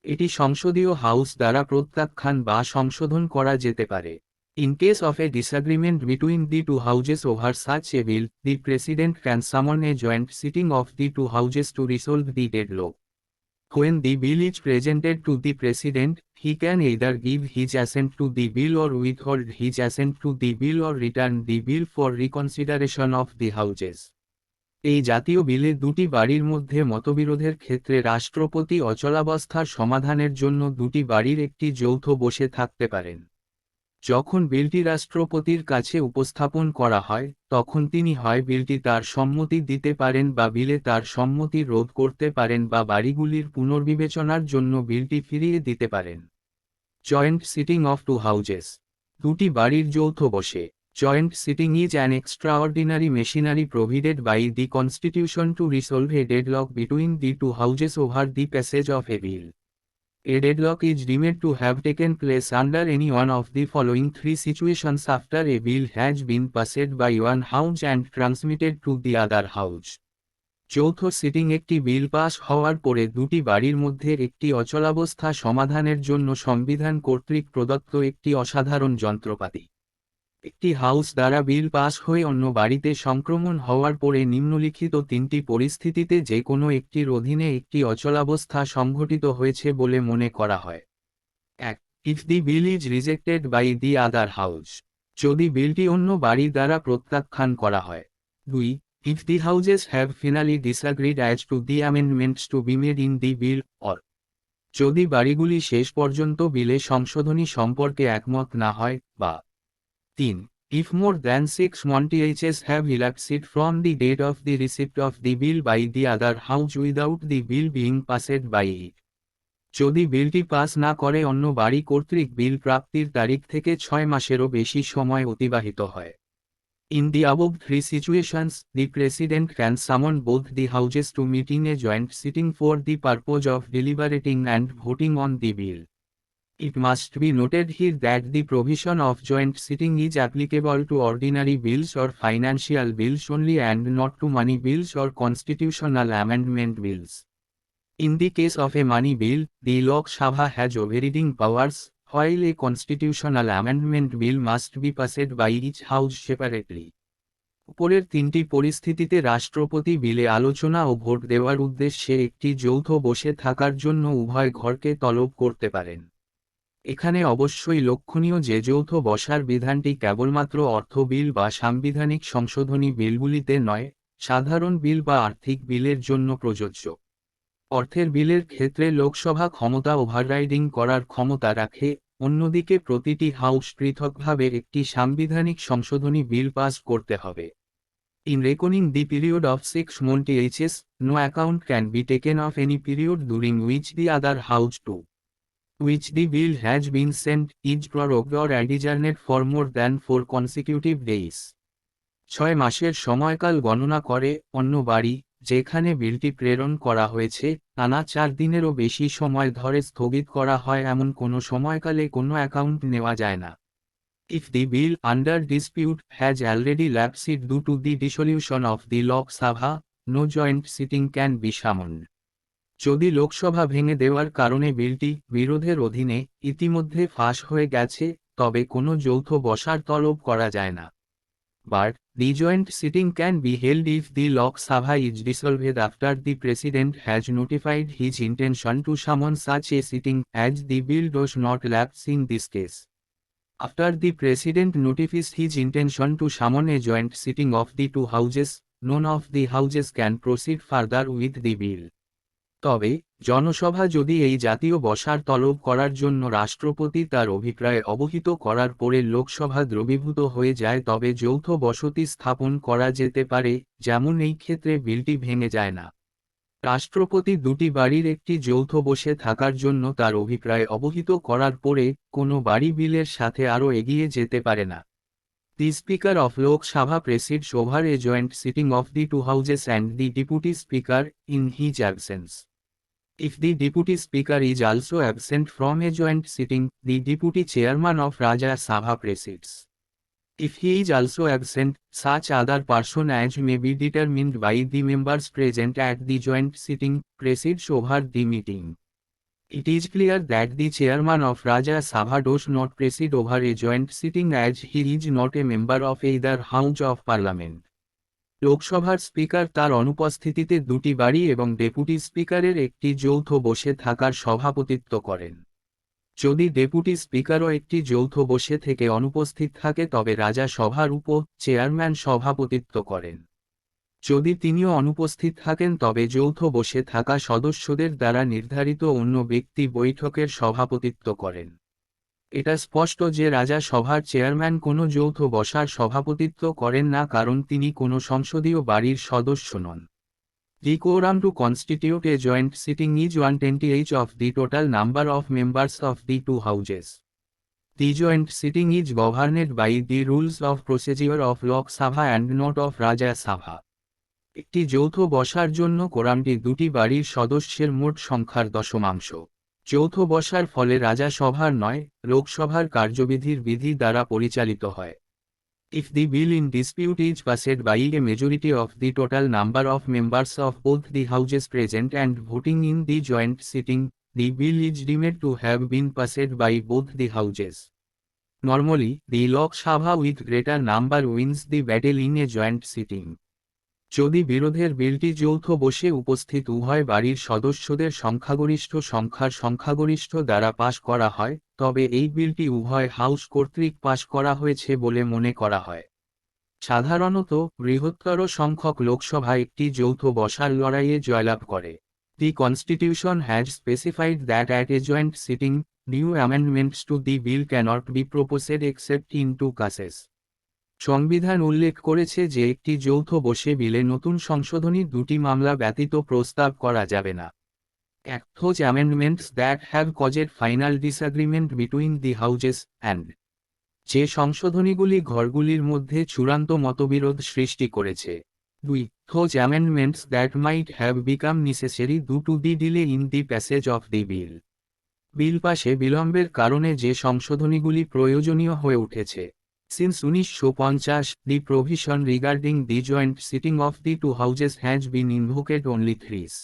এটি সংসদীয় হাউস দ্বারা প্রত্যাখ্যান বা সংশোধন করা যেতে পারে। In case of a disagreement between the two houses over such a bill, the President can summon a joint sitting of the two houses to resolve the deadlock. When the bill is presented to the President, he can either give his assent to the bill or withhold his assent to the bill or return the bill for reconsideration of the houses. এই জাতীয় বিলে দুটি বাড়ির মধ্যে মতবিরোধের ক্ষেত্রে রাষ্ট্রপতি অচলাবস্থার সমাধানের জন্য দুটি বাড়ির একটি যৌথ বসে থাকতে পারেন। যখন বিলটি রাষ্ট্রপতির কাছে উপস্থাপন করা হয় তখন তিনি হয় বিলটি তার সম্মতি দিতে পারেন বা বিলে তার সম্মতি রোধ করতে পারেন বা বাড়িগুলির পুনর্বিবেচনার জন্য বিলটি ফিরিয়ে দিতে পারেন। Joint sitting of two houses, দুটি বাড়ির যৌথ বসে। Joint sitting is an extraordinary machinery provided by the constitution to resolve a deadlock between the two houses over the passage of a bill. A deadlock is deemed to have taken place under any one of the following three situations after a bill has been passed by one house and transmitted to the other house. যৌথ sitting একটি bill pass হওয়ার পরে দুটি বাড়ির মধ্যে একটি অচলাবস্থা সমাধানের জন্য সংবিধান কর্তৃক প্রদত্ত একটি অসাধারণ যন্ত্রপাতি। একটি হাউস দ্বারা বিল পাস হয়ে অন্য বাড়িতে সংক্রমণ হওয়ার পরে নিম্নলিখিত তিনটি পরিস্থিতিতে যে কোনো একটির অধীনে একটি অচলাবস্থা সংঘটিত হয়েছে বলে মনে করা হয়। 1. If the bill is rejected by the other house, যদি বিলটি অন্য বাড়ি দ্বারা প্রত্যাখ্যান করা হয়। 2. If the houses have finally disagreed as to the amendments to be made in the bill, or যদি বাড়িগুলি শেষ পর্যন্ত বিলে সংশোধনী সম্পর্কে একমত না হয়, বা 3. If more than 6 months have elapsed from the date of the receipt of the bill by the other house without the bill being passed by it, যদি বিলটি পাস না করে অন্য বাড়ি কর্তৃক বিল প্রাপ্তির তারিখ থেকে 6 মাসেরও বেশি সময় অতিবাহিত হয়। In the above three situations, the President can summon both the houses to meet in a joint sitting for the purpose of deliberating and voting on the bill. It must be noted here that the provision of joint sitting is applicable to ordinary bills or financial bills only and not to money bills or constitutional amendment bills. In the case of a money bill, the Lok Sabha has overriding powers, while a constitutional amendment bill must be passed by each house separately. উপরের তিনটি পরিস্থিতিতে রাষ্ট্রপতি বিলে আলোচনা ও vote দেওয়ার উদ্দেশ্যে একটি যৌথ বসে থাকার জন্য উভয় ঘরকে তলব করতে পারেন। এখানে অবশ্যই লক্ষণীয় যে যৌথ বসার বিধানটি কেবলমাত্র অর্থ বিল বা সাংবিধানিক সংশোধনী বিলগুলিতে নয়, সাধারণ বিল বা আর্থিক বিলের জন্য প্রযোজ্য। অর্থের বিলের ক্ষেত্রে লোকসভা ক্ষমতা ওভাররাইডিং করার ক্ষমতা রাখে, অন্যদিকে প্রতিটি হাউস পৃথকভাবে একটি সাংবিধানিক সংশোধনী বিল পাস করতে হবে। In reckoning the period of 6 months, no account can be taken of any period during which the other house to which the bill has been sent is prorogued or adjourned for more than 4 consecutive days. 6 মাসের সময়কাল গণনা করে অন্য বাড়ি, যেখানে বিলটি প্রেরণ করা হয়েছে, টানা 4 দিনেরও বেশি সময় ধরে স্থগিত করা হয় এমন কোনো সময়কালে কোনো অ্যাকাউন্ট নেওয়া যায় না। If the bill under dispute has already lapsed due to the dissolution of the Lok Sabha, no joint sitting can be summoned. যদি লোকসভা ভেঙে দেওয়ার কারণে বিলটি বিরোধের অধীনে ইতিমধ্যে ফাঁস হয়ে গেছে, তবে কোনো যৌথ বসার তলব করা যায় না। But the joint sitting can be held if the Lok Sabha is dissolved after the President has notified his intention to summon such a sitting, as the bill does not lapse in this case. After the President notifies his intention to summon a joint sitting of the two houses, none of the houses can proceed further with the bill. তবে জনসভা যদি এই জাতীয় বসার তলব করার জন্য রাষ্ট্রপতি তার অভিপ্রায় অবহিত করার পরে লোকসভা দ্রবীভূত হয়ে যায় তবে যৌথ বসতি স্থাপন করা যেতে পারে, যেমন এই ক্ষেত্রে বিলটি ভেঙে যায় না। রাষ্ট্রপতি দুটি বাড়ির একটি যৌথ বসে থাকার জন্য তার অভিপ্রায় অবহিত করার পরে কোনো বাড়ি বিলের সাথে আরও এগিয়ে যেতে পারে না। The Speaker of Lok Sabha presides over a joint sitting of the two houses and the Deputy Speaker, in his absence. If the Deputy Speaker is also absent from a joint sitting, the Deputy Chairman of Rajya Sabha presides. If he is also absent, such other person as may be determined by the members present at the joint sitting, presides over the meeting. It is clear that the chairman of Rajya Sabha does not preside over a joint sitting as he is not a member of either house of parliament. লোকসভার speaker তার অনুপস্থিতিতে দুটি বাড়ি এবং deputy স্পিকারের একটি যৌথ বসে থাকার সভাপতিত্ব করেন। যদি ডেপুটি স্পিকারও একটি যৌথ বসে থেকে অনুপস্থিত থাকে তবে রাজা সভার চেয়ারম্যান সভাপতিত্ব করেন। যদি তিনিও অনুপস্থিত থাকেন তবে যৌথ বসে থাকা সদস্যদের দ্বারা নির্ধারিত অন্য ব্যক্তি বৈঠকের সভাপতিত্ব করেন। এটা স্পষ্ট যে রাজা সভার চেয়ারম্যান কোনো যৌথ বসার সভাপতিত্ব করেন না, কারণ তিনি কোনো সংসদীয় বাড়ির সদস্য নন। The quorum to constitute a joint sitting is 1/20 of the total number of members of the two houses. The joint sitting is governed by the rules of procedure of Lok Sabha and not of Rajya Sabha. একটি যৌথ বসার জন্য কোরামটি দুটি বাড়ির সদস্যের মোট সংখ্যার দশমাংশ। যৌথ বসার ফলে রাজা সভার নয়, লোকসভার কার্যবিধির বিধি দ্বারা পরিচালিত হয়। If the bill in dispute is passed by a majority of the total number of members of both the houses present and voting in the joint sitting, the bill is deemed to have been passed by both the houses. Normally, the Lok Sabha with greater number wins the battle in a joint sitting. যদি বিরোধের বিলটি যৌথ বসে উপস্থিত উভয় বাড়ির সদস্যদের সংখ্যাগরিষ্ঠ দ্বারা পাশ করা হয়, তবে এই বিলটি উভয় হাউস কর্তৃক পাশ করা হয়েছে বলে মনে করা হয়। সাধারণত বৃহত্তর সংখ্যক লোকসভা একটি যৌথ বসার লড়াইয়ে জয়লাভ করে। The Constitution has specified that at a joint sitting, new amendments to the bill cannot be proposed except in two cases. সংবিধান উল্লেখ করেছে যে একটি যৌথ বসে বিলে নতুন সংশোধনী দুটি মামলা ব্যতীত প্রস্তাব করা যাবে না। এক, those amendments that have caused final disagreement between the houses, and যে সংশোধনীগুলি ঘরগুলির মধ্যে চূড়ান্ত মতবিরোধ সৃষ্টি করেছে। 2, those amendments that might have become necessary due to the delay in the passage of the bill. বিল পাশে বিলম্বের কারণে যে সংশোধনীগুলি প্রয়োজনীয় হয়ে উঠেছে। Since 1950, the provision regarding the joint sitting of the two houses has been invoked only thrice.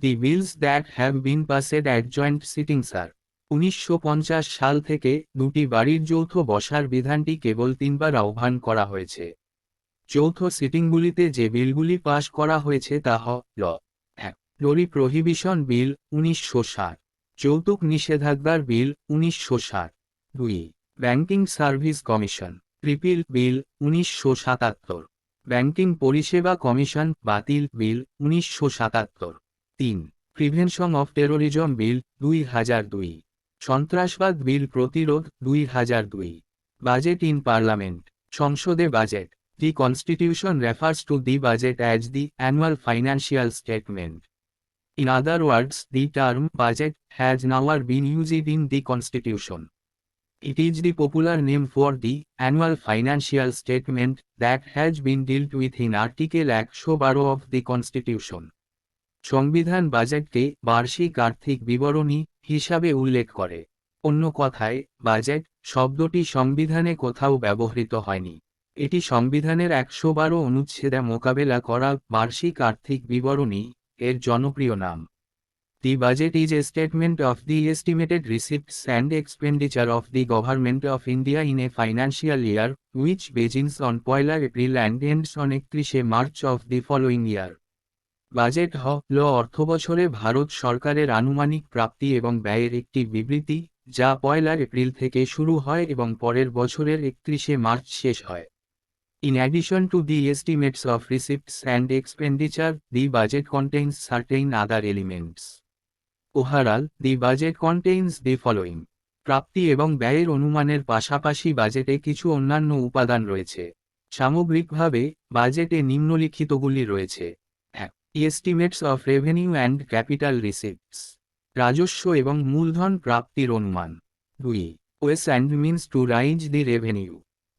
The bills that have been passed at joint sittings are 1950 সাল থেকে দুটি বাড়ির যৌথ বসার বিধানটি কেবল তিনবার আহ্বান করা হয়েছে। যৌথ সিটিংগুলিতে যে বিলগুলি পাশ করা হয়েছে তা হল: 1, লরি প্রহিবিশন বিল 1960, যৌতুক নিষেধাজ্ঞার বিল 1960। 2, ব্যাংকিং সার্ভিস কমিশন রিপিল বিল 1977, ব্যাংকিং পরিষেবা কমিশন বাতিল বিল 1977। 3, প্রিভেনশন অফ টেরোরিজম বিল 2002, সন্ত্রাসবাদ বিল প্রতিরোধ 2002। বাজেট ইন পার্লামেন্ট সংসদে budget. The constitution refers to the budget as the annual financial statement. In other words, the term budget has never been used in the Constitution. It is the popular name for the annual financial statement that has been dealt with in Article 112 of the Constitution. সংবিধান বাজেটকে বার্ষিক আর্থিক বিবরণী হিসাবে উল্লেখ করে। অন্য কথায়, বাজেট শব্দটি সংবিধানে কোথাও ব্যবহৃত হয়নি। এটি সংবিধানের 112 অনুচ্ছেদে মোকাবেলা করা বার্ষিক আর্থিক বিবরণী এর জনপ্রিয় নাম। The budget is a statement of the estimated receipts and expenditure of the Government of India in a financial year, which begins on 1 April and ends on 31 March of the following year. Budget হল অর্থবছরে ভারত সরকারের আনুমানিক প্রাপ্তি এবং ব্যয়ের একটি বিবৃতি, যা 1 April থেকে শুরু হয় এবং পরের বছরের 31 মার্চ শেষ হয়। In addition to the estimates of receipts and expenditure, the budget contains certain other elements. Overall, the budget contains the following. প্রাপ্তি এবং ব্যয়ের অনুমানের পাশাপাশি বাজেটে কিছু অন্যান্য উপাদান রয়েছে। সামগ্রিকভাবে, বাজেটে নিম্নলিখিতগুলি রয়েছে: 1, estimates of revenue and capital receipts, রাজস্ব এবং মূলধন প্রাপ্তির অনুমান। 2, ways and means to raise the revenue,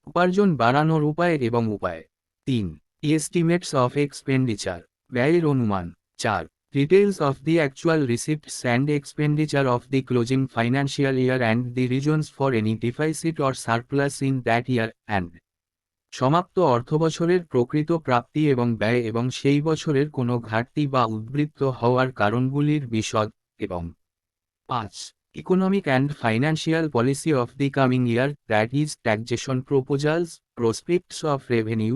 উপার্জন বাড়ানোর উপায় এবং উপায়। 3, এস্টিমেটস অফ এক্সপেন্ডিচার, ব্যয়ের অনুমান। 4, details of the actual receipts and expenditure of the closing financial year and the reasons for any deficit or surplus in that year, and সমাপ্ত অর্থবছরের প্রকৃত প্রাপ্তি এবং ব্যয় এবং সেই বছরের কোনো ঘাটতি বা উদ্বৃত্ত হওয়ার কারণগুলির বিশদ। এবং 5, economic and financial policy of the coming year, that is taxation proposals, prospects of revenue,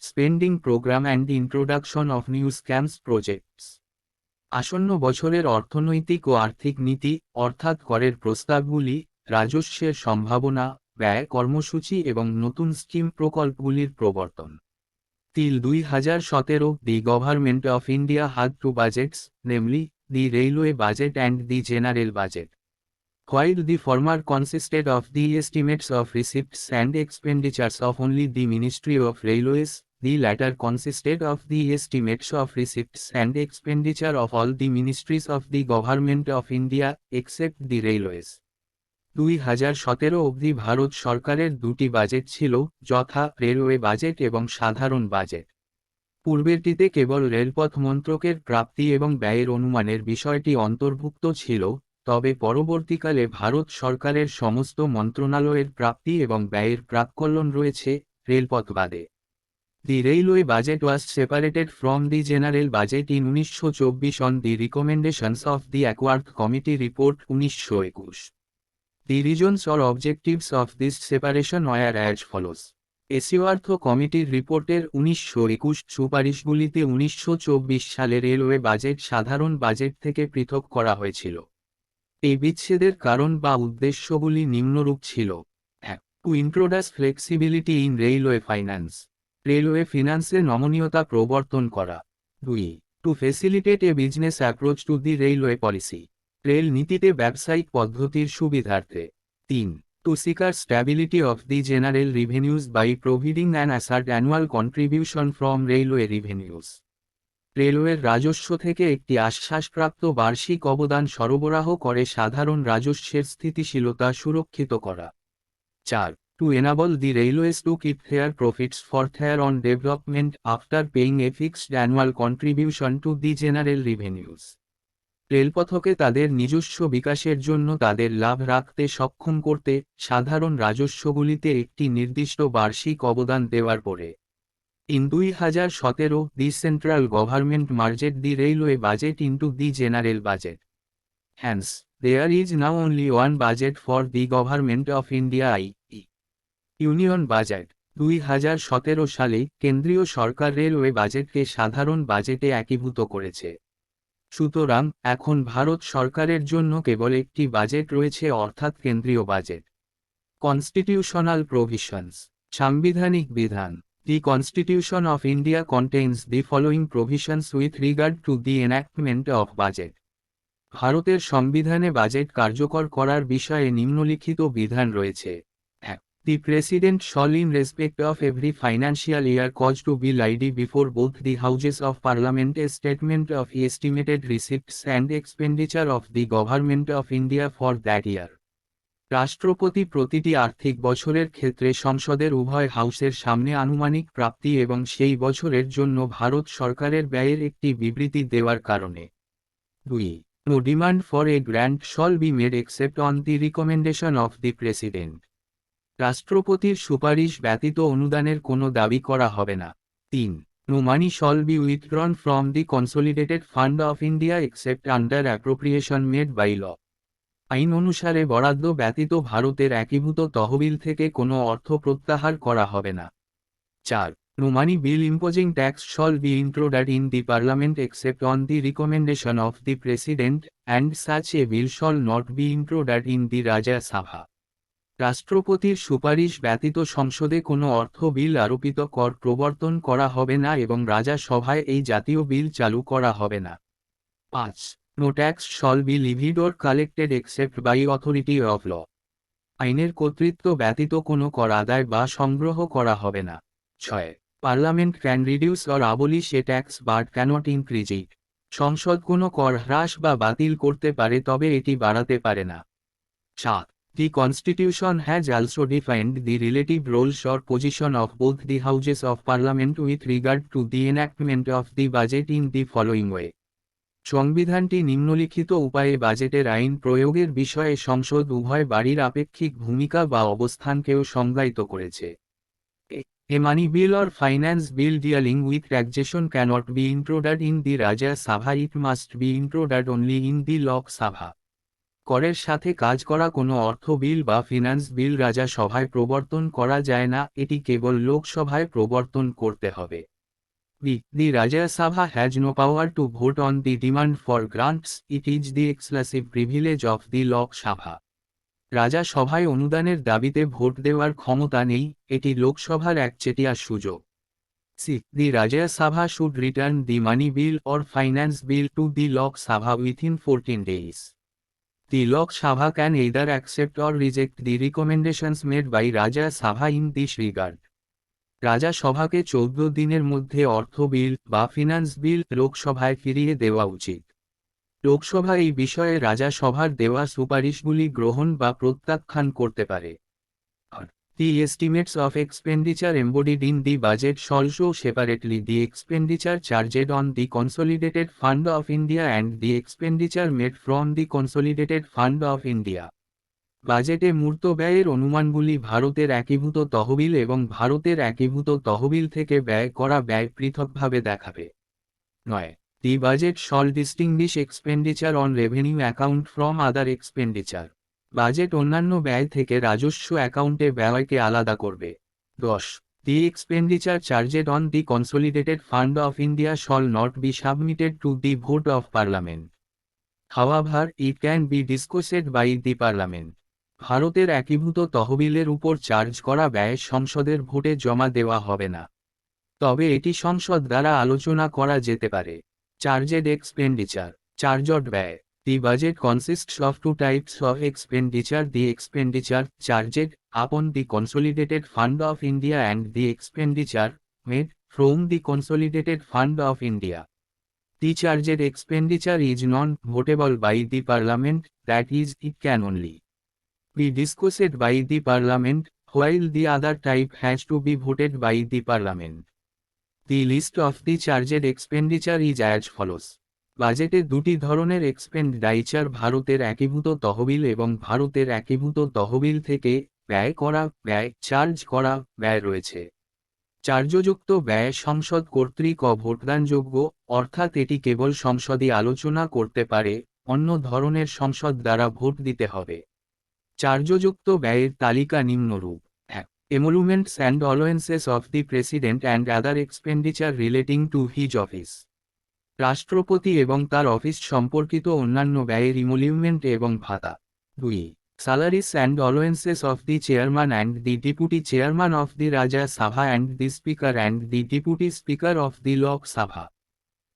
spending program and introduction of new schemes projects. আসন্ন বছরের অর্থনৈতিক ও আর্থিক নীতি, অর্থাৎ করের প্রস্তাবগুলি, রাজস্বের সম্ভাবনা, ব্যয় কর্মসূচি এবং নতুন স্কিম প্রকল্পগুলির প্রবর্তন। Till 2017, the Government of India had two budgets, namely, the Railway Budget and the General Budget. While the former consisted of the estimates of receipts and expenditures of only the Ministry of Railways, the latter consisted of the estimates of receipts and expenditure of all the ministries of the Government of India, except the Railways. 2017 অবধি ভারত সরকারের দুটি budget ছিল, যথা railway budget এবং সাধারণ budget. পূর্বেরটিতে কেবল রেলপথ মন্ত্রকের প্রাপ্তি এবং ব্যয়ের অনুমানের বিষয়টি অন্তর্ভুক্ত ছিল, তবে পরবর্তীকালে ভারত সরকারের সমস্ত মন্ত্রণালয়ের প্রাপ্তি এবং ব্যয়ের প্রাক্কলন রয়েছে, রেলপথ বাদে। The railway budget was separated from the general budget in 1924 on the recommendations of the Acworth Committee Report 1921. The reasons or objectives of this separation were as follows. এসিওয়ার্থ কমিটির রিপোর্টের 1921 সুপারিশগুলিতে 1924 সালে রেলওয়ে বাজেট সাধারণ বাজেট থেকে পৃথক করা হয়েছিল। এই বিচ্ছেদের কারণ বা উদ্দেশ্যগুলি নিম্নরূপ ছিল: 1. To introduce flexibility in railway finance, railway ফিনান্সে নমনীয়তা প্রবর্তন করা। 2. To facilitate a business approach to the railway policy, rail নীতিতে ব্যবসায়িক পদ্ধতির সুবিধার্থে। 3. To secure stability of the general revenues by providing an assured annual contribution from railway revenues. রেলওয়ের রাজস্ব থেকে একটি আশ্বাসপ্রাপ্ত বার্ষিক অবদান সরবরাহ করে সাধারণ রাজস্বের স্থিতিশীলতা সুরক্ষিত করা। 4. To enable the railways to keep their profits for their own development after paying a fixed annual contribution to the general revenues. রেলপথকে তাদের নিজস্ব বিকাশের জন্য তাদের লাভ রাখতে সক্ষম করতে সাধারণ রাজস্বগুলিতে একটি নির্দিষ্ট বার্ষিক অবদান দেওয়ার পরে। In 2017, the central government merged the railway budget into the general budget. Hence, there is now only one budget for the Government of India, i.e. Union Budget. 2017 সালে কেন্দ্রীয় সরকার রেলওয়ে বাজেটকে সাধারণ বাজেটে একীভূত করেছে। সুতরাং এখন ভারত সরকারের জন্য কেবল একটি বাজেট রয়েছে, অর্থাৎ কেন্দ্রীয় বাজেট। কনস্টিটিউশনাল প্রভিশনস, সাংবিধানিক বিধান। The Constitution of India contains the following provisions with regard to the enactment of budget. ভারতের সংবিধানে বাজেট কার্যকর করার বিষয়ে নিম্নলিখিত বিধান রয়েছে। 1. The President shall in respect of every financial year cause to be laid before both the Houses of Parliament a statement of estimated receipts and expenditure of the Government of India for that year. রাষ্ট্রপতি প্রতিটি আর্থিক বছরের ক্ষেত্রে সংসদের উভয় হাউসের সামনে আনুমানিক প্রাপ্তি এবং সেই বছরের জন্য ভারত সরকারের ব্যয়ের একটি বিবৃতি দেওয়ার কারণে। 2. No demand for a grant shall be made except on the recommendation of the President. রাষ্ট্রপতির সুপারিশ ব্যতীত অনুদানের কোনো দাবি করা হবে না। 3. No money shall be withdrawn from the Consolidated Fund of India except under appropriation made by law. আইন অনুসারে বরাদ্দ ব্যতীত ভারতের একীভূত তহবিল থেকে কোনো অর্থ প্রত্যাহার করা হবে না। 4. No money bill imposing tax shall be introduced in the Parliament except on the recommendation of the President, and such a bill shall not be introduced in the Rajya Sabha. রাষ্ট্রপতির সুপারিশ ব্যতীত সংসদে কোনো অর্থ বিল আরোপিত কর প্রবর্তন করা হবে না এবং রাজা সভায় এই জাতীয় বিল চালু করা হবে না। 5. No tax shall be levied or collected except by authority of law. আইনের কর্তৃত্ব ব্যতীত কোনো কর আদায় বা সংগ্রহ করা হবে না। 6. Parliament can reduce or abolish a tax but cannot increase it. সংসদ কোনো কর হ্রাস বা বাতিল করতে পারে, তবে এটি বাড়াতে পারে না। 7. The Constitution has also defined the relative roles or position of both the Houses of Parliament with regard to the enactment of the budget in the following way. সংবিধানটি নিম্নলিখিত উপায়ে বাজেটের আইন প্রয়োগের বিষয়ে সংসদ উভয় বাড়ির আপেক্ষিক ভূমিকা বা অবস্থানকেও সংজ্ঞায়িত করেছে। A money bill or finance bill dealing with taxation cannot be introduced in the Rajya Sabha, it must be introduced only in the Lok Sabha. করের সাথে কাজ করা কোনো অর্থ বিল বা ফিনান্স বিল রাজা সভায় প্রবর্তন করা যায় না, এটি কেবল লোকসভায় প্রবর্তন করতে হবে। The Rajya Sabha has no power to vote on the demand for grants, it is the exclusive privilege of the Lok Sabha. রাজা সভায় অনুদানের দাবিতে ভোট দেওয়ার ক্ষমতা নেই, এটি লোকসভার একচেটিয়া সুযোগ। 6. The Rajya Sabha should return the money bill or finance bill to the Lok Sabha within 14 days. The Lok Sabha can either accept or reject the recommendations made by Rajya Sabha in this regard. রাজা সভাকে 14 দিনের মধ্যে অর্থ বিল বা finance বিল লোকসভায় ফিরিয়ে দেওয়া উচিত। লোকসভা এই বিষয়ে রাজা সভার দেওয়া সুপারিশগুলি গ্রহণ বা প্রত্যাখ্যান করতে পারে। The estimates of expenditure embodied in the budget shall show separately the expenditure charged on the Consolidated Fund of India and the expenditure made from the Consolidated Fund of India. বাজেটে মূর্ত ব্যয়ের অনুমানগুলি ভারতের একীভূত তহবিল এবং ভারতের একীভূত তহবিল থেকে ব্যয় করা ব্যয় পৃথকভাবে দেখাবে। 9. The budget shall distinguish expenditure on revenue account from other expenditure. Budget অন্যান্য ব্যয় থেকে রাজস্ব অ্যাকাউন্টে ব্যয়কে আলাদা করবে। 10. The expenditure charged on the Consolidated Fund of India shall not be submitted to the vote of Parliament. However, it can be discussed by the Parliament. ভারতের একীভূত তহবিলের উপর চার্জ করা ব্যয় সংসদের ভোটে জমা দেওয়া হবে না, তবে এটি সংসদ দ্বারা আলোচনা করা যেতে পারে। চার্জেড এক্সপেন্ডিচার, চার্জড ব্যয়। The budget consists of two types of expenditure: the expenditure charged upon the Consolidated Fund of India and the expenditure made from the Consolidated Fund of India. The charged expenditure is non-votable by the Parliament, that is, it can only be discussed by the Parliament, while the other type has to be voted by the Parliament. The list of the charged expenditure is as follows. বাজেটে দুটি ধরনের expenditure ভারতের একীভূত তহবিল এবং ভারতের একীভূত তহবিল থেকে ব্যয় করা ব্যয় চার্জ করা ব্যয় রয়েছে। চার্জযুক্ত ব্যয় সংসদ কর্তৃক ভোটদানযোগ্য, অর্থাৎ এটি কেবল সংসদই আলোচনা করতে পারে, অন্য ধরনের সংসদ দ্বারা ভোট দিতে হবে। চার্জযুক্ত ব্যয়ের তালিকা নিম্নরূপ: 1. Emoluments and allowances of the President and other expenditure relating to his office. রাষ্ট্রপতি এবং তার অফিস সম্পর্কিত অন্যান্য ব্যয়ের ইমোলিউমেন্ট এবং ভাতা। 2. Salaries and allowances of the chairman and the deputy chairman of the Rajya Sabha and the speaker and the deputy speaker of the Lok Sabha.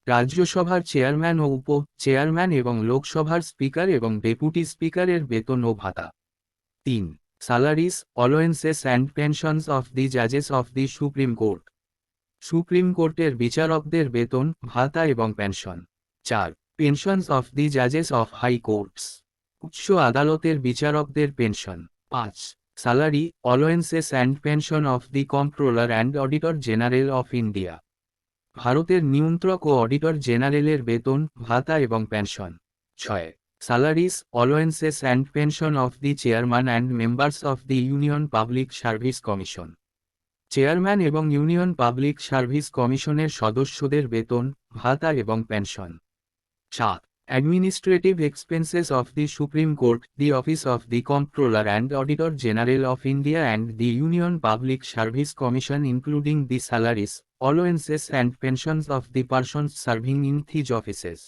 রাজ্যসভার chairman ও উপ চেয়ারম্যান এবং লোকসভার স্পিকার এবং ডেপুটি স্পিকারের বেতন ও ভাতা। 3. Salaries, allowances and pensions of the judges of the Supreme Court. Supreme কোর্টের বিচারকদের বেতন, ভাতা এবং pension. 4. Pensions of the judges of high courts. উচ্চ আদালতের বিচারকদের pension. 5. Salary, allowances and pension of the Comptroller and Auditor General of India. ভারতের নিয়ন্ত্রক ও অডিটর জেনারেলের বেতন, ভাতা এবং pension. 6. Salaries, allowances and pension of the chairman and members of the Union Public Service Commission. Chairman এবং union public service কমিশনের সদস্যদের বেতন, ভাতা এবং pension. 7. Administrative expenses of the Supreme Court, the Office of the Comptroller and Auditor General of India and the Union Public Service Commission including the salaries, allowances and pensions of the persons serving in these offices.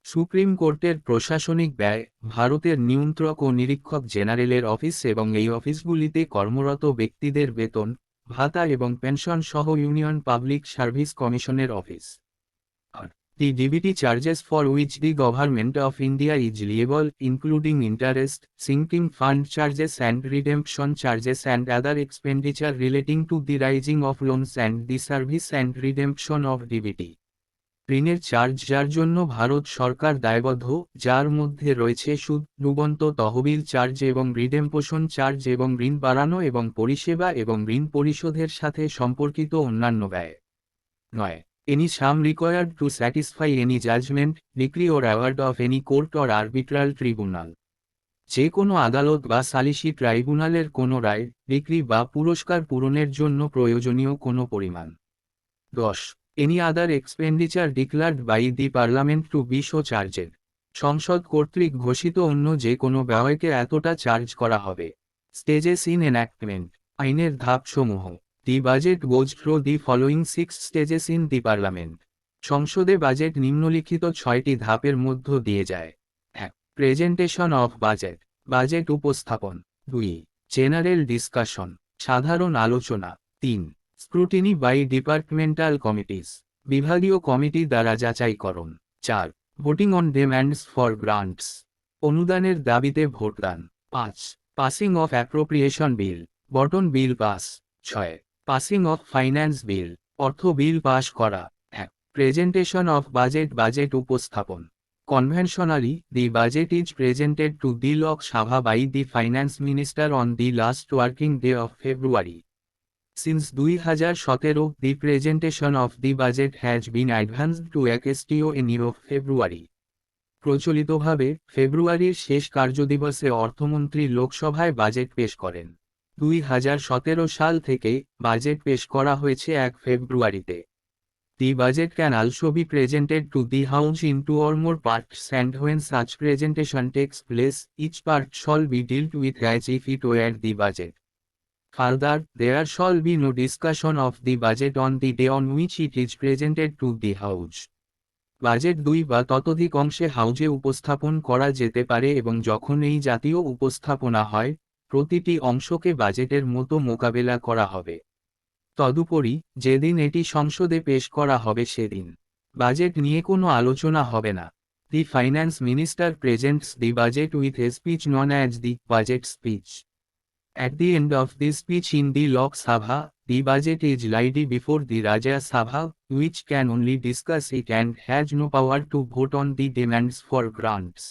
Supreme কোর্টের প্রশাসনিক ব্যয়, ভারতের নিয়ন্ত্রক ও নিরীক্ষক জেনারেলের office এবং এই অফিসগুলিতে কর্মরত ব্যক্তিদের বেতন, ভাতা এবং পেনশন সহ ইউনিয়ন পাবলিক সার্ভিস কমিশনের office. The DBT charges for which the Government of India is liable, including interest, sinking fund charges and redemption charges and other expenditure relating to the raising of loans and the service and redemption of DBT. ঋণের charge যার জন্য ভারত সরকার দায়বদ্ধ, যার মধ্যে রয়েছে সুদ, ডুবন্ত তহবিল চার্জ এবং রিডেম্পশন চার্জ এবং ঋণ বাড়ানো এবং পরিষেবা এবং ঋণ পরিশোধের সাথে সম্পর্কিত অন্যান্য ব্যয়। 9. Any sum required to satisfy any judgment, decree or award of any court or arbitral tribunal. যে কোনো আদালত বা সালিসি ট্রাইব্যুনালের কোনো রায়, ডিক্রি বা পুরস্কার পূরণের জন্য প্রয়োজনীয় কোনো পরিমাণ। 10. Any other expenditure declared by the Parliament to be so charged. সংসদ কর্তৃক ঘোষিত অন্য যে কোনো ব্যয়কে এতটা চার্জ করা হবে। Stages in enactment. আইনের ধাপসমূহ। The budget goes through the following 6 stages in the Parliament. সংসদে বাজেট নিম্নলিখিত 6টি ধাপের মধ্য দিয়ে যায়। 1. Presentation of budget. বাজেট উপস্থাপন। 2. General discussion. সাধারণ আলোচনা। 3. Scrutiny by departmental committees. বিভাগীয় কমিটি দ্বারা যাচাইকরণ। 4. Voting on demands for grants. অনুদানের দাবিতে ভোটদান। 5. পাসিং অফ অ্যাপ্রোপ্রিয়েশন বিল, বটন bill pass. 6. Passing of finance bill, অর্থ বিল পাস করা। 1. প্রেজেন্টেশন অফ বাজেট, বাজেট উপস্থাপন। Conventionally, the budget is presented to the Lok Sabha by the Finance Minister on the last working day of February. Since 2017, the presentation of the budget has been advanced to AKSTO of February. প্রচলিতভাবে ফেব্রুয়ারির শেষ কার্যদিবসে অর্থমন্ত্রী লোকসভায় budget পেশ করেন। 2017 সাল থেকে budget পেশ করা হয়েছে 1 ফেব্রুয়ারিতে। The budget can also be presented to the House in 2 or more parts, and when such presentation takes place, each part shall be dealt with as if it were the budget. Further, there shall be no discussion of the budget on the day on which it is presented to the House. Budget 2 বা ততোধিক অংশে হাউজে উপস্থাপন করা যেতে পারে এবং যখন এই জাতীয় উপস্থাপনা হয়, প্রতিটি অংশকে বাজেটের মতো মোকাবেলা করা হবে। তদুপরি, যেদিন এটি সংসদে পেশ করা হবে সেদিন বাজেট নিয়ে কোনো আলোচনা হবে না। The finance minister presents the budget with a speech known as the budget speech. At the end of this speech in the Lok Sabha, the budget is laid before the Rajya Sabha, which can only discuss it and has no power to vote on the demands for grants.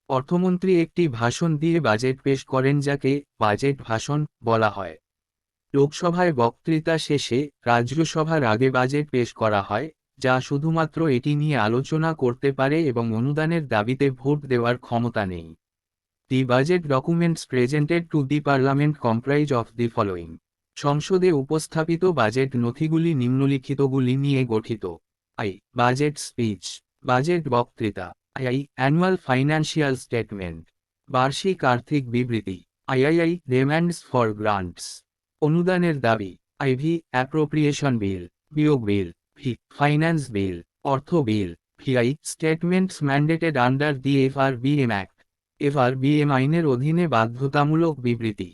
অর্থমন্ত্রী একটি ভাষণ দিয়ে budget পেশ করেন যাকে budget ভাষণ বলা হয়। লোকসভায় বক্তৃতা শেষে রাজ্যসভার আগে বাজেট পেশ করা হয়, যা শুধুমাত্র এটি নিয়ে আলোচনা করতে পারে এবং অনুদানের দাবিতে ভোট দেওয়ার ক্ষমতা নেই। The budget documents presented to the Parliament comprise of the following. সংসদে উপস্থাপিত বাজেট নথিগুলি নিম্নলিখিতগুলি নিয়ে গঠিত। I. বাজেট স্পিচ, বাজেট বক্তৃতা। II. অ্যানুয়াল ফাইন্যান্সিয়াল স্টেটমেন্ট, বার্ষিক আর্থিক বিবৃতি। III. ডিমান্ডস ফর গ্রান্টস, অনুদানের দাবি। IV. অ্যাপ্রোপ্রিয়েশন বিল, বিয়োগ বিল। V. ফাইন্যান্স বিল, অর্থ bill. VI. Statements mandated under the FRBM act, FRBM আইনের অধীনে বাধ্যতামূলক বিবৃতি।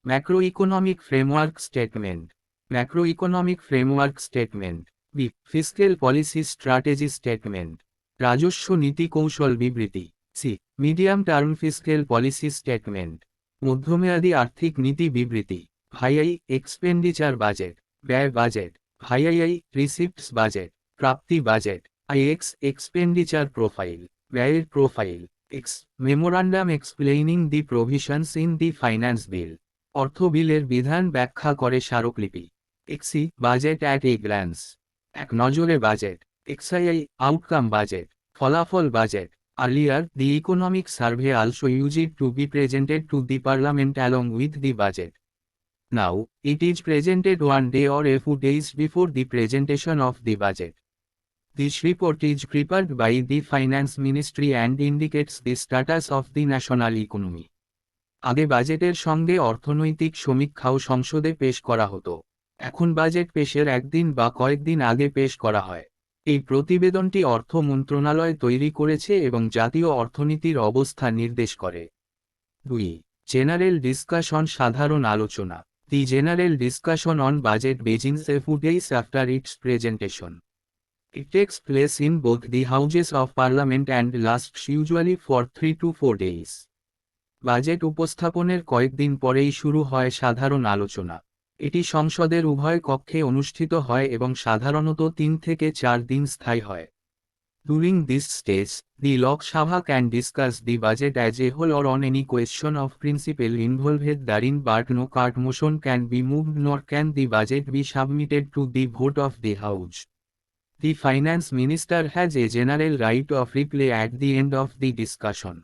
Macro economic framework statement, macro economic framework statement. B. Fiscal policy strategy statement, রাজস্ব নীতি কৌশল বিবৃতি। C. Medium term fiscal policy statement, মধ্যমেয়াদী আর্থিক নীতি বিবৃতি। ভাইআই. এক্সপেন্ডিচার বাজেট, ব্যয় বাজেট। ভাইআই. রিসিপ্টস বাজেট, প্রাপ্তি বাজেট। IX. এক্সপেন্ডিচার প্রোফাইল, ব্যয়ের প্রোফাইল। X. Memorandum explaining the provisions in the finance bill, অর্থ বিলের বিধান ব্যাখ্যা করে স্মারকলিপি। XI. Budget at a glance, এক নজরে বাজেট। XII. আউটকাম বাজেট, ফলাফল budget. Earlier, the economic survey also used to B presented to the parliament along with the budget. Now, it is presented 1 day or a few days before the presentation of the budget. This report is prepared by the Finance Ministry and indicates the status of the national economy. আগে বাজেটের সঙ্গে অর্থনৈতিক সমীক্ষাও সংসদে পেশ করা হতো। এখন budget পেশের একদিন বা কয়েকদিন আগে পেশ করা হয়। এই প্রতিবেদনটি অর্থ মন্ত্রণালয় তৈরি করেছে এবং জাতীয় অর্থনীতির অবস্থা নির্দেশ করে। 2. জেনারেল ডিসকাশন, সাধারণ আলোচনা। The general discussion on budget begins a few days after its presentation. It takes place in both the Houses of Parliament and lasts usually for 3 to 4 days. Budget উপস্থাপনের কয়েকদিন পরেই শুরু হয় সাধারণ আলোচনা। এটি সংসদের উভয় কক্ষে অনুষ্ঠিত হয় এবং সাধারণত 3 থেকে 4 দিন স্থায়ী হয়। During this stage, the Lok Sabha can discuss the budget as a whole or on any question of principle involved therein, but no cart motion can be moved nor can the budget be submitted to the vote of the House. The Finance Minister has a general right of reply at the end of the discussion.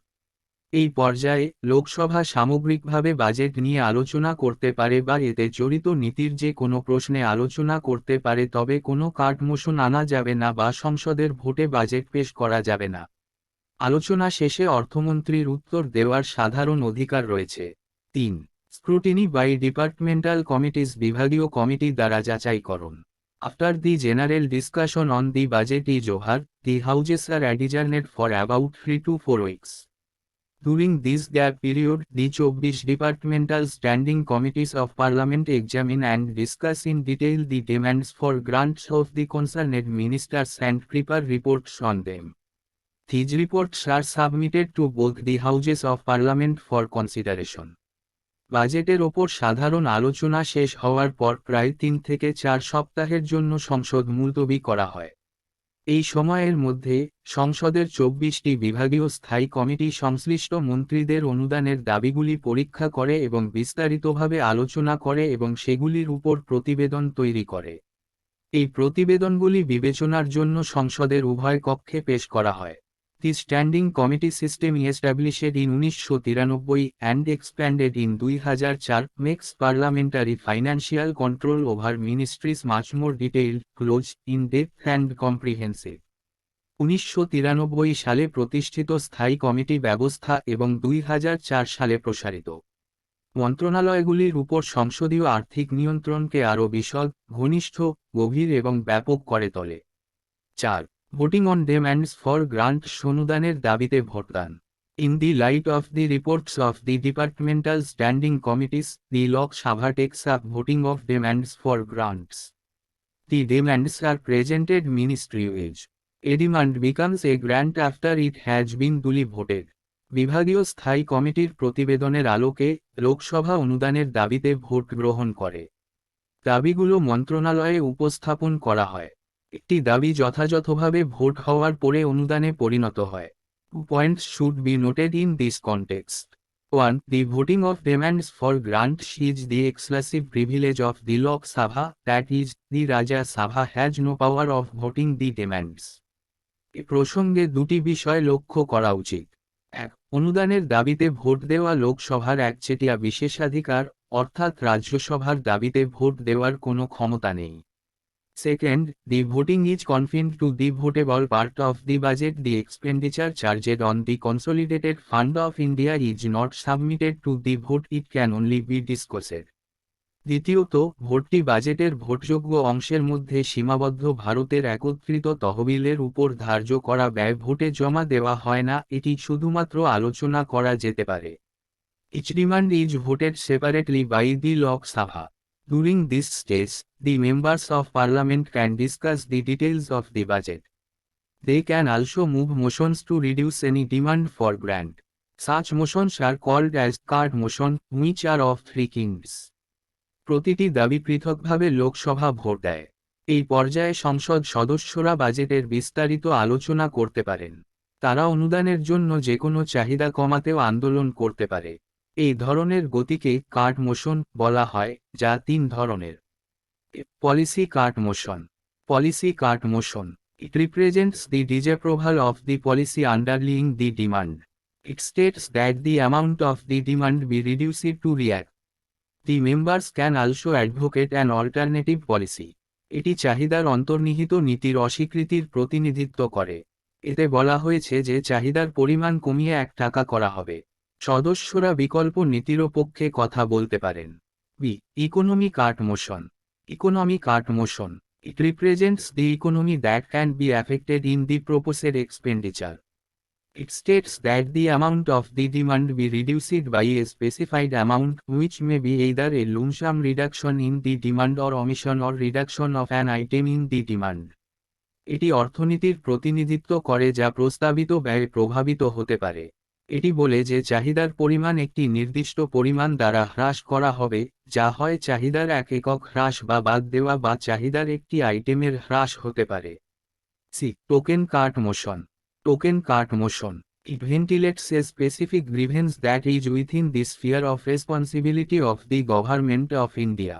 এই পর্যায়ে লোকসভা সামগ্রিকভাবে budget নিয়ে আলোচনা করতে পারে বা এতে জড়িত নীতির যে কোনো প্রশ্নে আলোচনা করতে পারে, তবে কোনো কার্ট মোশন আনা যাবে না বা সংসদের ভোটে বাজেট পেশ করা যাবে না। আলোচনা শেষে অর্থমন্ত্রীর উত্তর দেওয়ার সাধারণ অধিকার রয়েছে। 3. স্ক্রুটিনি বাই ডিপার্টমেন্টাল কমিটিজ, বিভাগীয় কমিটি দ্বারা যাচাইকরণ। After the general discussion on the budget is over, the houses are adjourned for about 3 to 4 weeks. During this gap period, the 24 departmental standing committees of Parliament examine and discuss in detail the demands for grants of the concerned ministers and prepare reports on them. These reports are submitted to both the houses of parliament for consideration. বাজেটের ওপর সাধারণ আলোচনা শেষ হওয়ার পর প্রায় 3 থেকে 4 সপ্তাহের জন্য সংসদ মুলতবি করা হয়। এই সময়ের মধ্যে সংসদের 24টি বিভাগীয় স্থায়ী কমিটি সংশ্লিষ্ট মন্ত্রীদের অনুদানের দাবিগুলি পরীক্ষা করে এবং বিস্তারিতভাবে আলোচনা করে এবং সেগুলির উপর প্রতিবেদন তৈরি করে। এই প্রতিবেদনগুলি বিবেচনার জন্য সংসদের উভয় কক্ষে পেশ করা হয়। The Standing Committee system established in 1993 and expanded in 2004 makes parliamentary financial control over ministries much more detailed, close, in-depth and comprehensive. 1993 সালে প্রতিষ্ঠিত স্থায়ী কমিটি ব্যবস্থা এবং 2004 সালে প্রসারিত মন্ত্রণালয়গুলির উপর সংসদীয় আর্থিক নিয়ন্ত্রণকে আরও বিশদ, ঘনিষ্ঠ, গভীর এবং ব্যাপক করে তোলে। 4. Voting on demands for grants অনুদানের দাবিতে ভোটদান। In the light of the reports of the departmental standing committees, the Lok Sabha takes up voting of demands for grants. The demands are presented ministry wise. A demand becomes a grant after it has been duly voted. বিভাগীয় স্থায়ী কমিটির প্রতিবেদনের আলোকে লোকসভা অনুদানের দাবিতে vote গ্রহণ করে। দাবিগুলো মন্ত্রণালয়ে উপস্থাপন করা হয়। একটি দাবি যথাযথভাবে ভোট হওয়ার পরে অনুদানে পরিণত হয়। 2 points should be noted in this context. 1. The voting of demands for grants is the exclusive privilege of the Lok Sabha, that is, the Rajya Sabha has no power of voting the demands. এ প্রসঙ্গে দুটি বিষয় লক্ষ্য করা উচিত। 1. অনুদানের দাবিতে vote দেওয়া লোকসভার একচেটিয়া বিশেষাধিকার, অর্থাৎ রাজ্যসভার দাবিতে ভোট দেওয়ার কোনো ক্ষমতা নেই। Second, the voting is confined to the votable part of the budget. The expenditure charged on the Consolidated Fund of India is not submitted to the vote, it can only be discussed. দ্বিতীয়ত, ভোটটি বাজেটের ভোটযোগ্য অংশের মধ্যে সীমাবদ্ধ। ভারতের একত্রিত তহবিলের উপর ধার্য করা ব্যয় ভোটে জমা দেওয়া হয় না, এটি শুধুমাত্র আলোচনা করা যেতে পারে। Each demand is voted separately by the Lok Sabha. During this stage, the members of parliament can discuss the details of the budget. They can also move motions to reduce any demand for grant. Such motions are called as card motion, which are of 3 kinds. প্রতিটি দাবি পৃথকভাবে Lok Sabha vote দেয়। এই পর্যায়ে সংসদ সদস্যরা বাজেটের বিস্তারিত আলোচনা করতে পারেন। তারা অনুদানের জন্য যে কোনো চাহিদা কমাতেও আন্দোলন করতে পারে। এই ধরনের গতিকে কার্ড মোশন বলা হয়, যা 3 ধরনের। Policy card motion. Policy card motion. It represents the disapproval of the policy underlying the demand. It states that the amount of the demand be reduced to react. The members can also advocate an alternative policy. এটি চাহিদার অন্তর্নিহিত নীতির অস্বীকৃতির প্রতিনিধিত্ব করে। এতে বলা হয়েছে যে চাহিদার পরিমাণ কমিয়ে 1 টাকা করা হবে। সদস্যরা বিকল্প নীতির পক্ষে কথা বলতে পারেন। B. Economy cut motion. Economy cut motion. It represents the economy that can be affected in the proposed expenditure. It states that the amount of the demand be reduced by a specified amount, which may be either a lump sum reduction in the demand or omission or reduction of an item in the demand. এটি অর্থনীতির প্রতিনিধিত্ব করে যা প্রস্তাবিত ব্যয় প্রভাবিত হতে পারে। এটি বলে যে চাহিদার পরিমাণ একটি নির্দিষ্ট পরিমাণ দ্বারা হ্রাস করা হবে, যা হয় চাহিদার এক একক হ্রাস বা বাদ দেওয়া বা চাহিদার একটি আইটেমের হ্রাস হতে পারে। C. Token cut motion. Token cut motion. It ventilates a specific grievance that is within the sphere of responsibility of the government of India.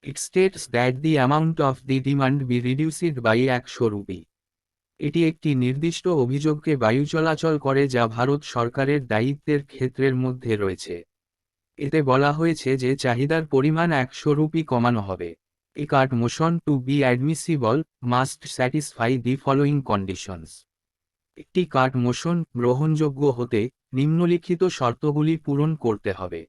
It states that the amount of the demand be reduced by 100 rupee. এটি একটি নির্দিষ্ট অভিযোগকে বায়ু চলাচল করে যা ভারত সরকারের দায়িত্বের ক্ষেত্রের মধ্যে রয়েছে। এতে বলা হয়েছে যে চাহিদার পরিমাণ 100 রুপি কমানো হবে। A cart motion to be admissible must satisfy the following conditions. একটি কার্ড মোশন গ্রহণযোগ্য হতে নিম্নলিখিত শর্তগুলি পূরণ করতে হবে।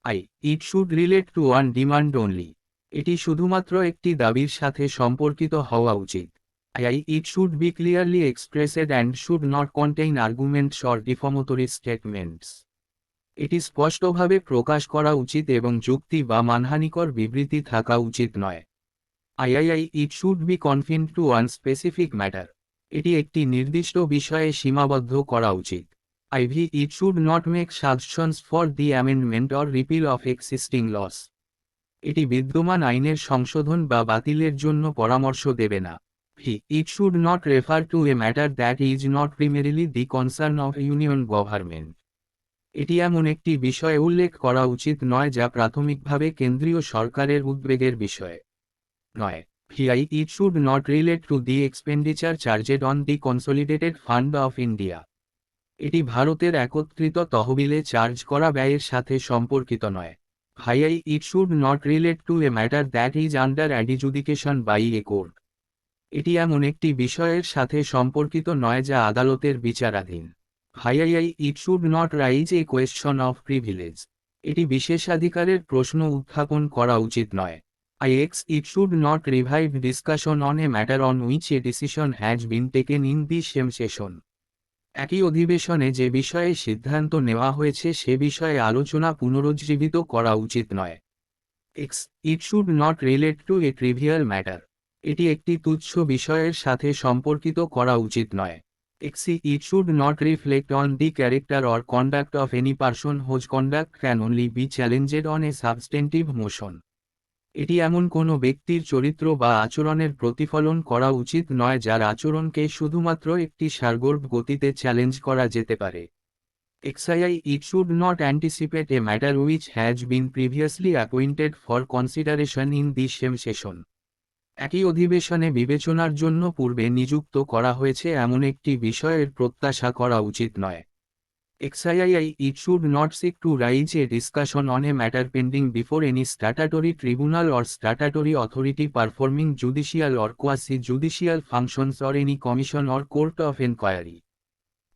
I. It should relate to one demand only. এটি শুধুমাত্র একটি দাবির সাথে সম্পর্কিত হওয়া উচিত। I. It should be clearly expressed and should not contain arguments or defamatory statements. এটি স্পষ্টভাবে প্রকাশ করা উচিত এবং যুক্তি বা মানহানিকর বিবৃতি থাকা উচিত নয়। I. It should be confined to one specific matter. এটি একটি নির্দিষ্ট বিষয়ে সীমাবদ্ধ করা উচিত। It should not make suggestions for the amendment or repeal of existing laws. এটি বিদ্যমান আইনের সংশোধন বা বাতিলের জন্য পরামর্শ দেবে না। It should not refer to a matter that is not primarily the concern of union government. এটি এমন একটি বিষয়ে উল্লেখ করা উচিত নয় যা প্রাথমিকভাবে কেন্দ্রীয় সরকারের উদ্বেগের বিষয় নয়। It should not relate to the expenditure charged on the Consolidated Fund of India. এটি ভারতের একত্রিত তহবিলে চার্জ করা ব্যয়ের সাথে সম্পর্কিত নয়। It should not relate to a matter that is under adjudication by a court. এটি এমন একটি বিষয়ের সাথে সম্পর্কিত নয় যা আদালতের বিচারাধীন। It should not raise a question of privilege. এটি বিশেষাধিকারের প্রশ্ন উত্থাপন করা উচিত নয়। It should not revive discussion on a matter on which a decision has been taken in the same session. একই অধিবেশনে যে বিষয়ে সিদ্ধান্ত নেওয়া হয়েছে সে বিষয়ে আলোচনা পুনরুজ্জীবিত করা উচিত নয়। It should not relate to a trivial matter. এটি একটি তুচ্ছ বিষয়ের সাথে সম্পর্কিত করা উচিত নয়। It should not reflect on the character or conduct of any person whose conduct can only be challenged on a substantive motion. এটি এমন কোনো ব্যক্তির চরিত্র বা আচরণের প্রতিফলন করা উচিত নয় যার আচরণকে শুধুমাত্র একটি সারগর্ভ গতিতে চ্যালেঞ্জ করা যেতে পারে। It should not anticipate a matter which has been previously appointed for consideration in the same session. একই অধিবেশনে বিবেচনার জন্য পূর্বে নিযুক্ত করা হয়েছে এমন একটি বিষয়ের প্রত্যাশা করা উচিত নয়। It should not seek to raise a discussion on a matter pending before any statutory tribunal or statutory authority performing judicial or quasi-judicial functions or any commission or court of inquiry.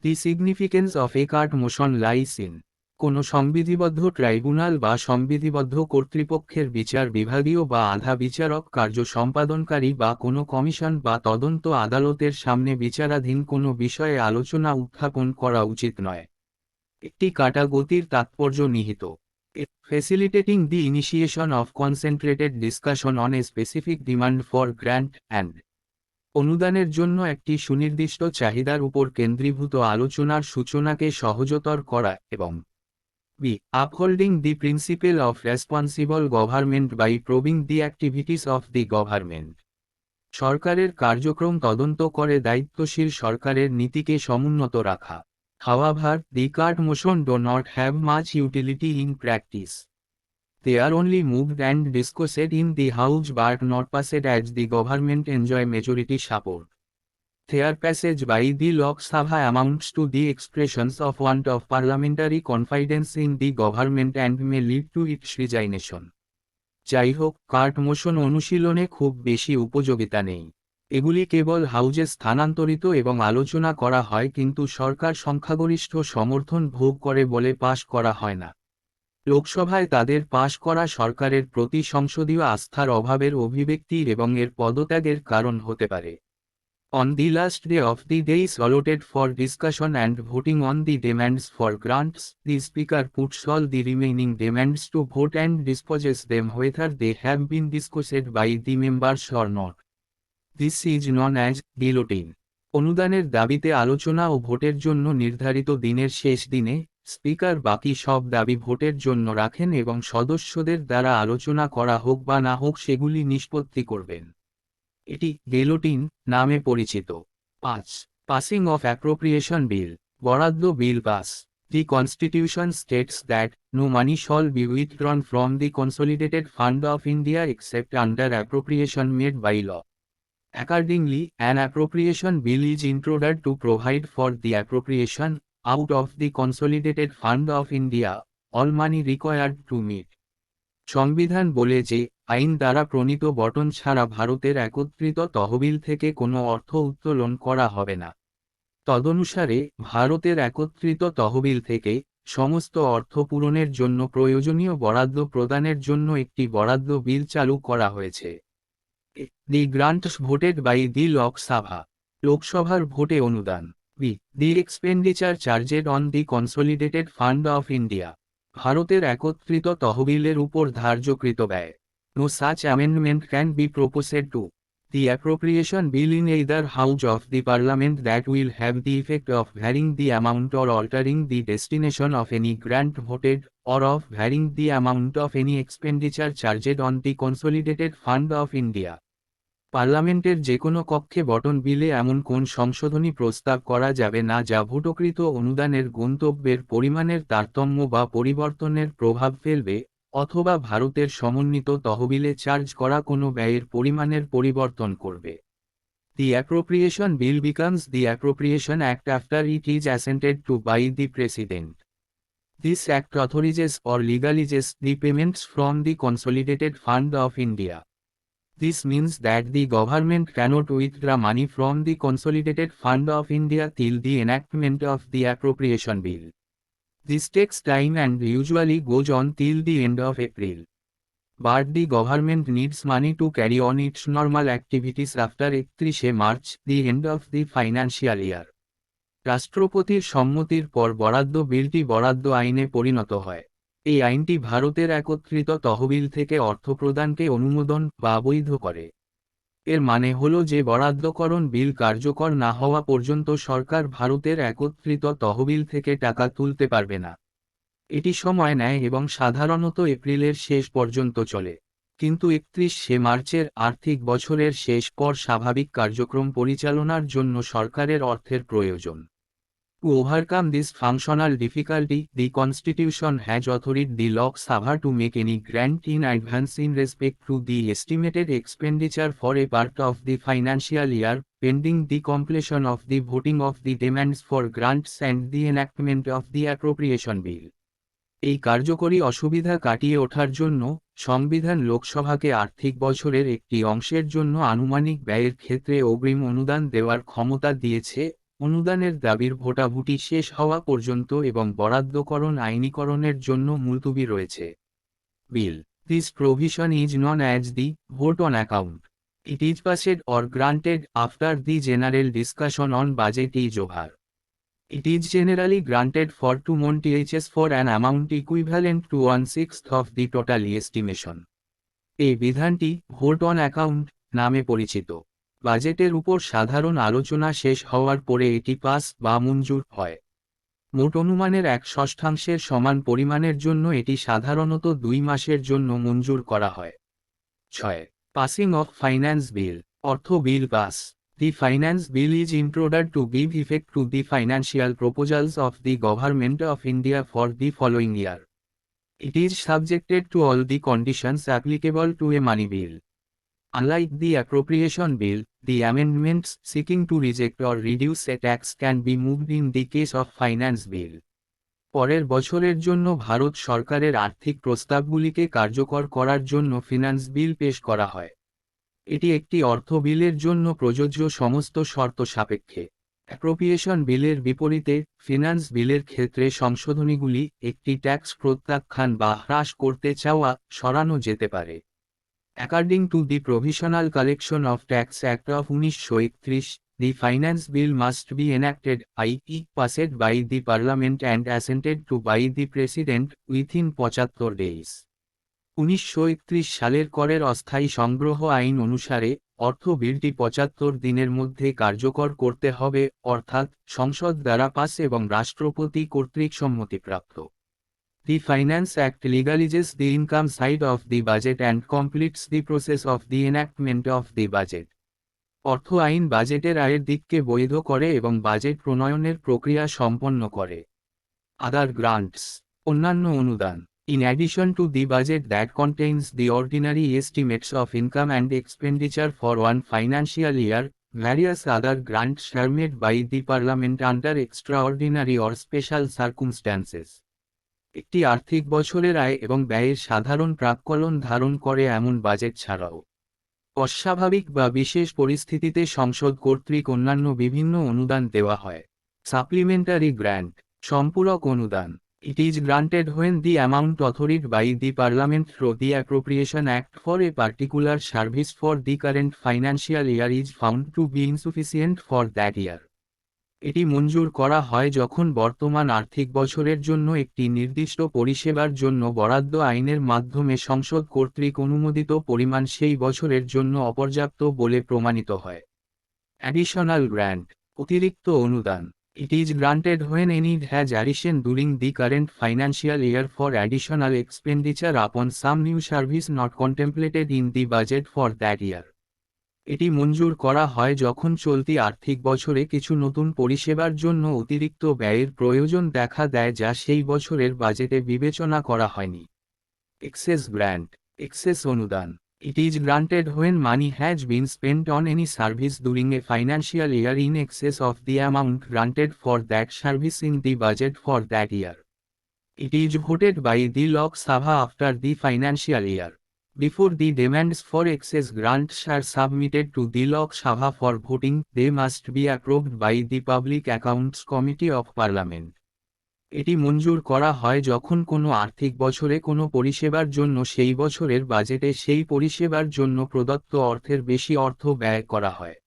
The significance of a court motion lies in কোনো সংবিধিবদ্ধ tribunal বা সংবিধিবদ্ধ কর্তৃপক্ষের বিচার বিভাগীয় বা আধা বিচারক কার্য সম্পাদনকারী বা কোনো কমিশন বা তদন্ত আদালতের সামনে বিচারাধীন কোনো বিষয়ে আলোচনা উত্থাপন করা উচিত নয়। একটি কাটা গতির তাৎপর্য নিহিত। Facilitating the initiation of concentrated discussion on a specific demand for grant and অনুদানের জন্য একটি সুনির্দিষ্ট চাহিদার উপর কেন্দ্রীভূত আলোচনার সূচনাকে সহজতর করা এবং upholding the principle of responsible government by probing the activities of the government. সরকারের কার্যক্রম তদন্ত করে দায়িত্বশীল সরকারের নীতিকে সমুন্নত রাখা। However, the court motion do not have much utility in practice. They are only moved and discussed in the House but not passed as the government enjoy majority support. Their passage by the Lok Sabha amounts to the expressions of want of parliamentary confidence in the government and may lead to its resignation. যাই হোক, cart motion অনুশীলনে খুব বেশি উপযোগিতা নেই। এগুলি কেবল হাউজে স্থানান্তরিত এবং আলোচনা করা হয় কিন্তু সরকার সংখ্যাগরিষ্ঠ সমর্থন ভোগ করে বলে পাশ করা হয় না। লোকসভায় তাদের পাশ করা সরকারের প্রতি সংসদীয় আস্থার অভাবের অভিব্যক্তি এবং এর পদত্যাগের কারণ হতে পারে। On the last day of the days allotted for discussion and voting on the demands for grants, the Speaker puts all the remaining demands to vote and disposes them whether they have been discussed by the members or not. This is known as guillotine. অনুদানের দাবিতে আলোচনা ও ভোটের জন্য নির্ধারিত দিনের শেষ দিনে, speaker বাকি সব দাবি ভোটের জন্য রাখেন এবং সদস্যদের দ্বারা আলোচনা করা হোক বা না হোক সেগুলি নিষ্পত্তি করবেন। এটি গিলোটিন নামে পরিচিত। 5. পাসিং অফ অ্যাপ্রোপ্রিয়েশন বিল। বরাদ্দ bill pass. The Constitution states that no money shall be withdrawn from the Consolidated Fund of India except under appropriation made by law. Accordingly, an appropriation bill is introduced to provide for the appropriation, out of the Consolidated Fund of India, all money required to meet. সংবিধান বলে যে, আইন দ্বারা প্রণীত button ছাড়া ভারতের একত্রিত তহবিল থেকে কোনো অর্থ উত্তোলন করা হবে না। তদনুসারে, ভারতের একত্রিত তহবিল থেকে, সমস্ত অর্থ পূরণের জন্য প্রয়োজনীয় বরাদ্দ প্রদানের জন্য একটি বরাদ্দ বিল চালু করা হয়েছে। The grants voted by the Lok Sabha. লোকসভার ভোটে অনুদান। The expenditure charged on the Consolidated Fund of India. ভারতের একত্রিত তহবিলের উপর ধার্যকৃত ব্যয়। No such amendment can be proposed to The appropriation bill in either house of the parliament that will have the effect of varying the amount or altering the destination of any grant voted, or of varying the amount of any expenditure charged on the consolidated fund of India. পার্লামেন্টের যে কোনো কক্ষে button বিলে এমন কোন সংশোধনী প্রস্তাব করা যাবে না যা ভোটকৃত অনুদানের গন্তব্যের পরিমাণের তারতম্য বা পরিবর্তনের প্রভাব ফেলবে, অথবা ভারতের সমন্বিত তহবিলে চার্জ করা কোনো ব্যয়ের পরিমাণের পরিবর্তন করবে। The appropriation bill becomes the appropriation act after it is assented to by the President. This act authorizes or legalizes the payments from the Consolidated Fund of India. This means that the government cannot withdraw money from the Consolidated Fund of India till the enactment of the appropriation bill. This takes time and usually goes on till the end of April. But the government needs money to carry on its normal activities after 31 March, the end of the financial year. রাষ্ট্রপতির সম্মতির পর বরাদ্দ বিলটি বরাদ্দ আইনে পরিণত হয়। এই আইনটি ভারতের একত্রিত তহবিল থেকে অর্থ প্রদানকে অনুমোদন বা বৈধ করে। এর মানে হল যে বরাদ্দকরণ বিল কার্যকর না হওয়া পর্যন্ত সরকার ভারতের একত্রিত তহবিল থেকে টাকা তুলতে পারবে না। এটি সময় নেয় এবং সাধারণত এপ্রিলের শেষ পর্যন্ত চলে, কিন্তু 31 মার্চের আর্থিক বছরের শেষ পর স্বাভাবিক কার্যক্রম পরিচালনার জন্য সরকারের অর্থের প্রয়োজন। To overcome this functional difficulty, the Constitution has authorized the Lok Sabha to make any grant in advance in respect to the estimated expenditure for a part of the financial year, pending the completion of the voting of the demands for grants and the enactment of the appropriation bill. এই কার্যকরী অসুবিধা কাটিয়ে ওঠার জন্য সংবিধান লোকসভাকে আর্থিক বছরের একটি অংশের জন্য আনুমানিক ব্যয়ের ক্ষেত্রে অগ্রিম অনুদান দেওয়ার ক্ষমতা দিয়েছে, অনুদানের দাবির ভোটাভুটি শেষ হওয়া পর্যন্ত এবং বরাদ্দকরণ আইনীকরণের জন্য মুলতুবি রয়েছে। Bill, this provision is known as the vote on account. It is passed or granted after the general discussion on budget is over. It is generally granted for 2 months for an amount equivalent to 1/6 of the total estimation. এই বিধানটি vote on account নামে পরিচিত। বাজেটের উপর সাধারণ আলোচনা শেষ হওয়ার পরে এটি পাস বা মঞ্জুর হয়। মোট অনুমানের 1/6 সমান পরিমাণের জন্য এটি সাধারণত 2 মাসের জন্য মঞ্জুর করা হয়। 6. পাসিং অফ ফাইন্যান্স বিল, অর্থ bill pass. The Finance Bill is introduced to give effect to the financial proposals of the Government of India for the following year. It is subjected to all the conditions applicable to a money bill. Unlike the Appropriation Bill, the amendments seeking to reject or reduce a tax can be moved in the case of Finance Bill. পরের বছরের জন্য ভারত সরকারের আর্থিক প্রস্তাবগুলিকে কার্যকর করার জন্য finance বিল পেশ করা হয়। এটি একটি অর্থ বিলের জন্য প্রযোজ্য সমস্ত শর্ত সাপেক্ষে। অ্যাপ্রোপ্রিয়েশন বিলের বিপরীতে, ফিনান্স বিলের ক্ষেত্রে সংশোধনীগুলি একটি ট্যাক্স প্রত্যাখ্যান বা হ্রাস করতে চাওয়া সরানো যেতে পারে। According to the provisional collection of tax act of 1931, the finance bill must be enacted, i.e. passed by the parliament and assented to by the president, within 75 days. 1931 সালের করের অস্থায়ী সংগ্রহ আইন অনুসারে, অর্থ বিলটি 75 দিনের মধ্যে কার্যকর করতে হবে, অর্থাৎ সংসদ দ্বারা পাস এবং রাষ্ট্রপতি কর্তৃক সম্মতিপ্রাপ্ত। The Finance Act legalizes the income side of the budget and completes the process of the enactment of the budget. অর্থ আইন বাজেটের আয়ের দিককে বৈধ করে এবং বাজেট প্রণয়নের প্রক্রিয়া সম্পন্ন করে। Other grants, অন্যান্য অনুদান। In addition to the budget that contains the ordinary estimates of income and expenditure for one financial year, various other grants are made by the Parliament under extraordinary or special circumstances. একটি আর্থিক বছরের আয় এবং ব্যয়ের সাধারণ প্রাক্কলন ধারণ করে এমন বাজেট ছাড়াও অস্বাভাবিক বা বিশেষ পরিস্থিতিতে সংসদ কর্তৃক অন্যান্য বিভিন্ন অনুদান দেওয়া হয়। সাপ্লিমেন্টারি গ্র্যান্ট, সম্পূরক অনুদান। It is granted when the amount authorized by the Parliament through the Appropriation Act for a particular service for the current financial year is found to be insufficient for that year. এটি মঞ্জুর করা হয় যখন বর্তমান আর্থিক বছরের জন্য একটি নির্দিষ্ট পরিষেবার জন্য বরাদ্দ আইনের মাধ্যমে সংসদ কর্তৃক অনুমোদিত পরিমাণ সেই বছরের জন্য অপর্যাপ্ত বলে প্রমাণিত হয়। অ্যাডিশনাল গ্র্যান্ট, অতিরিক্ত অনুদান। It is granted when a need has arisen during the current financial year for additional expenditure upon some new service not contemplated in the budget for that year. এটি মঞ্জুর করা হয় যখন চলতি আর্থিক বছরে কিছু নতুন পরিষেবার জন্য অতিরিক্ত ব্যয়ের প্রয়োজন দেখা দেয় যা সেই বছরের বাজেটে বিবেচনা করা হয়নি। এক্সেস গ্র্যান্ট, এক্সেস অনুদান। It is granted when money has been spent on any service during a financial year in excess of the amount granted for that service in the budget for that year. It is voted by the Lok Sabha after the financial year. Before the demands for excess grants are submitted to the Lok Sabha for voting, they must be approved by the Public Accounts Committee of Parliament. এটি মঞ্জুর করা হয় যখন কোনো আর্থিক বছরে কোনো পরিষেবার জন্য সেই বছরের বাজেটে সেই পরিষেবার জন্য প্রদত্ত অর্থের বেশি অর্থ ব্যয় করা হয়।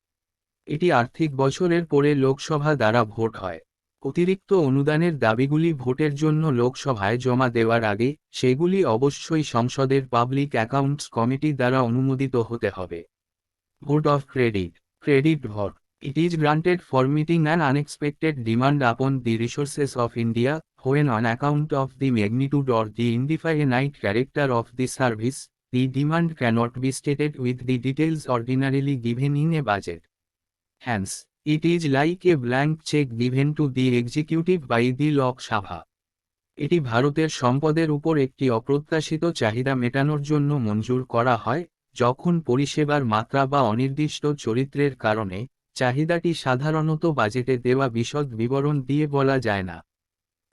এটি আর্থিক বছরের পরে লোকসভা দ্বারা ভোট হয়। অতিরিক্ত অনুদানের দাবিগুলি ভোটের জন্য লোকসভায় জমা দেওয়ার আগে সেগুলি অবশ্যই সংসদের পাবলিক অ্যাকাউন্টস কমিটি দ্বারা অনুমোদিত হতে হবে। Vote of credit, credit vote. It is granted for meeting an unexpected demand upon the resources of India, when on account of the magnitude or the indefinite character of the service, the demand cannot be stated with the details ordinarily given in a budget. Hence, it is like a blank check given to the executive by the Lok Sabha. এটি ভারতের সম্পদের উপর একটি অপ্রত্যাশিত চাহিদা মেটানোর জন্য মঞ্জুর করা হয়, যখন পরিষেবার মাত্রা বা অনির্দিষ্ট চরিত্রের কারণে চাহিদাটি সাধারণত বাজেটে দেওয়া বিশদ বিবরণ দিয়ে বলা যায় না।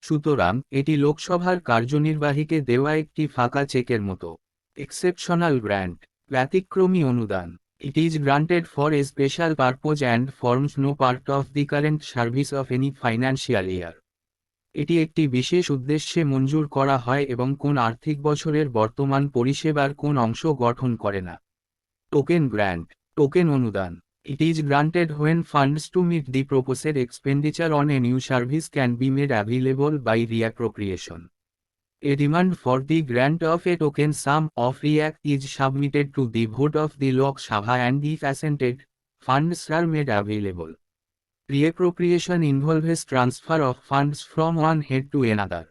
সুতরাং এটি লোকসভার কার্যনির্বাহীকে দেওয়া একটি ফাঁকা চেকের মতো। এক্সেপশনাল গ্র্যান্ট, ব্যতিক্রমী অনুদান। It is granted for a special purpose and forms no part of the current service of any financial year. এটি একটি বিশেষ উদ্দেশ্যে মঞ্জুর করা হয় এবং কোন আর্থিক বছরের বর্তমান পরিষেবার কোন অংশ গঠন করে না। টোকেন গ্র্যান্ট, টোকেন অনুদান। It is granted when funds to meet the proposed expenditure on a new service can be made available by reappropriation. A demand for the grant of a token sum of REAC is submitted to the vote of the Lok Sabha and if assented, funds are made available. Reappropriation involves transfer of funds from one head to another.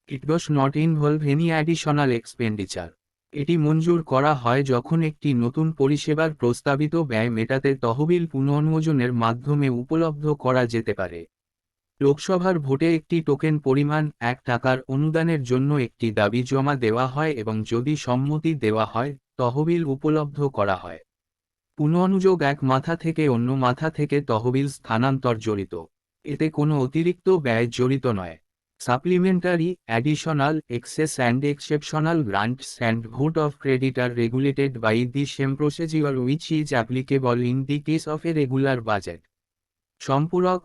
It does not involve any additional expenditure. এটি মঞ্জুর করা হয় যখন একটি নতুন পরিষেবার প্রস্তাবিত ব্যয় মেটাতে তহবিল পুনঃঅনুমোদনের মাধ্যমে উপলব্ধ করা যেতে পারে। লোকসভার ভোটে একটি টোকেন পরিমাণ 1 টাকার অনুদানের জন্য একটি দাবি জমা দেওয়া হয় এবং যদি সম্মতি দেওয়া হয়, তহবিল উপলব্ধ করা হয়। পুনঃঅনুযোগ এক মাথা থেকে অন্য মাথা থেকে তহবিল স্থানান্তর জড়িত। এতে কোনো অতিরিক্ত ব্যয় জড়িত নয়। Supplementary, additional, excess and exceptional grants and vote of credit are regulated by the same procedure which is applicable in the case of a regular budget. সম্পূরক,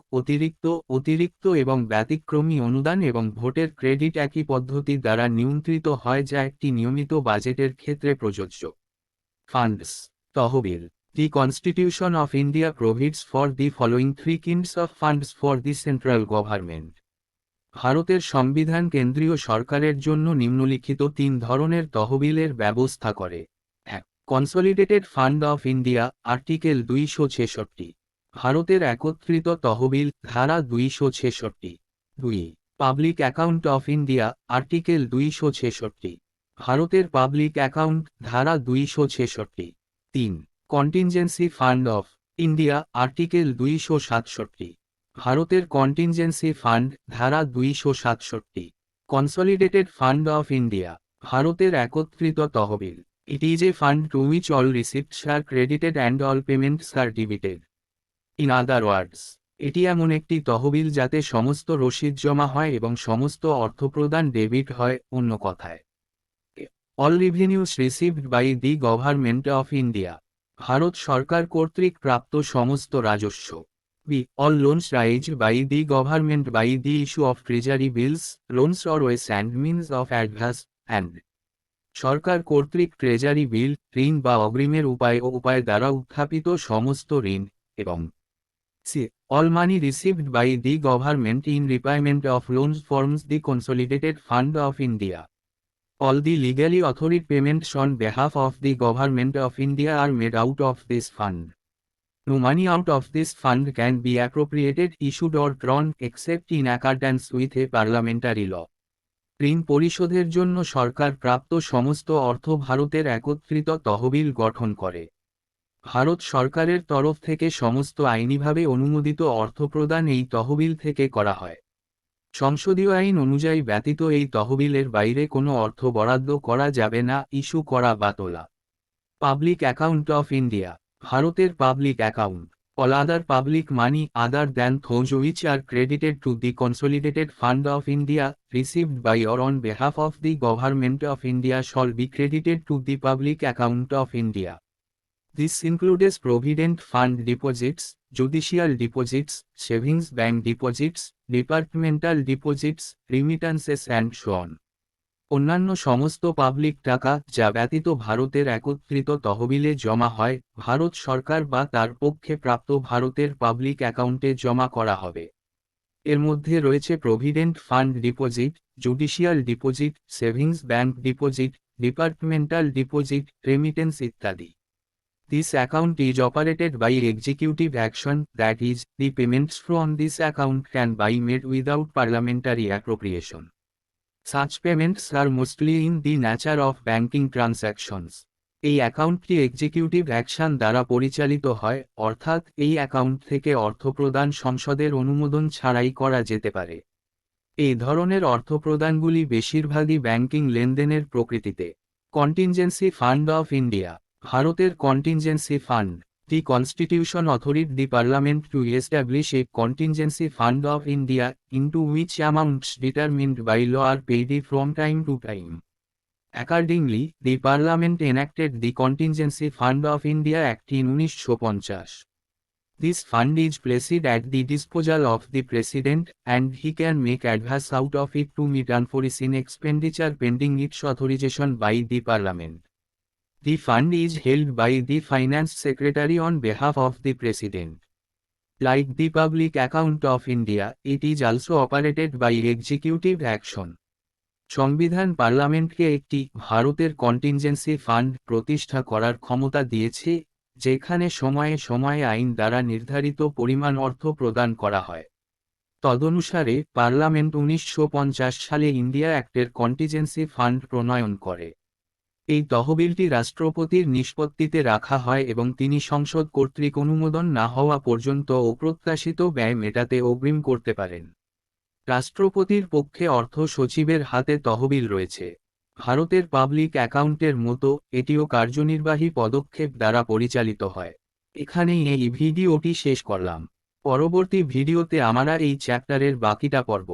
অতিরিক্ত এবং ব্যতিক্রমী অনুদান এবং ভোটের ক্রেডিট একই পদ্ধতি দ্বারা নিয়ন্ত্রিত হয় যা একটি নিয়মিত বাজেটের ক্ষেত্রে প্রযোজ্য। ফান্ডস, তহবিল। The Constitution of India provides for the following three kinds of funds for the central government. ভারতের সংবিধান কেন্দ্রীয় সরকারের জন্য নিম্নলিখিত 3 ধরনের তহবিলের ব্যবস্থা করে। 1. Consolidated fund of India, article 266। ভারতের একত্রিত তহবিল, ধারা 266। 2. Public account of India, article 266। ভারতের পাবলিক অ্যাকাউন্ট, ধারা 266। 3. Contingency fund of India, article 267। ভারতের কন্টিনজেন্সি ফান্ড, ধারা 267। কনসলিডেটেড ফান্ড অফ ইন্ডিয়া, ভারতের একত্রিত তহবিল। It is a fund to which all receipts are credited and all payments are debited. In other words, এটি এমন একটি তহবিল যাতে সমস্ত রসিদ জমা হয় এবং সমস্ত অর্থপ্রদান ডেবিট হয়। অন্য কথায়, all revenues received by the government of India, Bharat সরকার কর্তৃক প্রাপ্ত সমস্ত রাজস্ব। B. All loans raised by the government by the issue of treasury bills, loans or ways and means of advance, and সরকার কর্তৃক ট্রেজারি বিল, ঋণ বা অগ্রিমের উপায় ও উপায় দ্বারা উত্থাপিত সমস্ত ঋণ, এবং C. All money received by the government in repayment of loans forms the Consolidated Fund of India. All the legally authorized payments on behalf of the Government of India are made out of this fund. No money out of this fund can be appropriated, issued or drawn except in accordance with a parliamentary law. ঋণ পরিশোধের জন্য সরকার প্রাপ্ত সমস্ত অর্থ ভারতের একত্রিত তহবিল গঠন করে। ভারত সরকারের তরফ থেকে সমস্ত আইনিভাবে অনুমোদিত অর্থ প্রদান এই তহবিল থেকে করা হয়। সংসদীয় আইন অনুযায়ী ব্যতীত এই তহবিলের বাইরে কোনো অর্থ বরাদ্দ করা যাবে না, ইস্যু করা বা তোলা। পাবলিক অ্যাকাউন্ট অফ ইন্ডিয়া, ভারতের public account. All other public money other than those which are credited to the Consolidated Fund of India, received by or on behalf of the Government of India shall be credited to the public account of India. This includes Provident Fund deposits, judicial deposits, savings bank deposits, departmental deposits, remittances and so on. অন্যান্য সমস্ত public টাকা যা ব্যতীত ভারতের একত্রিত তহবিলে জমা হয়, ভারত সরকার বা তার পক্ষে প্রাপ্ত ভারতের পাবলিক অ্যাকাউন্টে জমা করা হবে। এর মধ্যে রয়েছে provident fund deposit, judicial deposit, savings bank deposit, departmental deposit, remittance ইত্যাদি। This account is operated by executive action, that is, the payments from this account can be made without parliamentary appropriation. Such payments are mostly in the nature of banking transactions. এই অ্যাকাউন্টটি executive action দ্বারা পরিচালিত হয়, অর্থাৎ এই account থেকে অর্থপ্রদান সংসদের অনুমোদন ছাড়াই করা যেতে পারে। এই ধরনের অর্থপ্রদানগুলি বেশিরভাগই ব্যাংকিং লেনদেনের প্রকৃতিতে। কন্টিনজেন্সি ফান্ড অফ ইন্ডিয়া, ভারতের contingency fund. The Constitution authorized the Parliament to establish a contingency fund of India, into which amounts determined by law are paid from time to time. Accordingly, the Parliament enacted the Contingency Fund of India Act in 1950. This fund is placed at the disposal of the President, and he can make advance out of it to meet unforeseen expenditure pending its authorization by the Parliament. The fund is held by the Finance Secretary on behalf of the President. Like the Public Account of India, it is also operated by executive action. সংবিধান পার্লামেন্টকে একটি ভারতের contingency fund প্রতিষ্ঠা করার ক্ষমতা দিয়েছে, যেখানে সময়ে সময়ে আইন দ্বারা নির্ধারিত পরিমাণ অর্থ প্রদান করা হয়। তদনুসারে পার্লামেন্ট 1950 সালে ইন্ডিয়া অ্যাক্টের কন্টিনজেন্সি ফান্ড প্রণয়ন করে। এই তহবিলটি রাষ্ট্রপতির নিষ্পত্তিতে রাখা হয় এবং তিনি সংসদ কর্তৃক অনুমোদন না হওয়া পর্যন্ত অপ্রত্যাশিত ব্যয় মেটাতে অগ্রিম করতে পারেন। রাষ্ট্রপতির পক্ষে অর্থ সচিবের হাতে তহবিল রয়েছে। ভারতের পাবলিক অ্যাকাউন্টের মতো এটিও কার্যনির্বাহী পদক্ষেপ দ্বারা পরিচালিত হয়। এখানেই এই ভিডিওটি শেষ করলাম। পরবর্তী ভিডিওতে আমরা এই চ্যাপ্টারের বাকিটা পড়ব।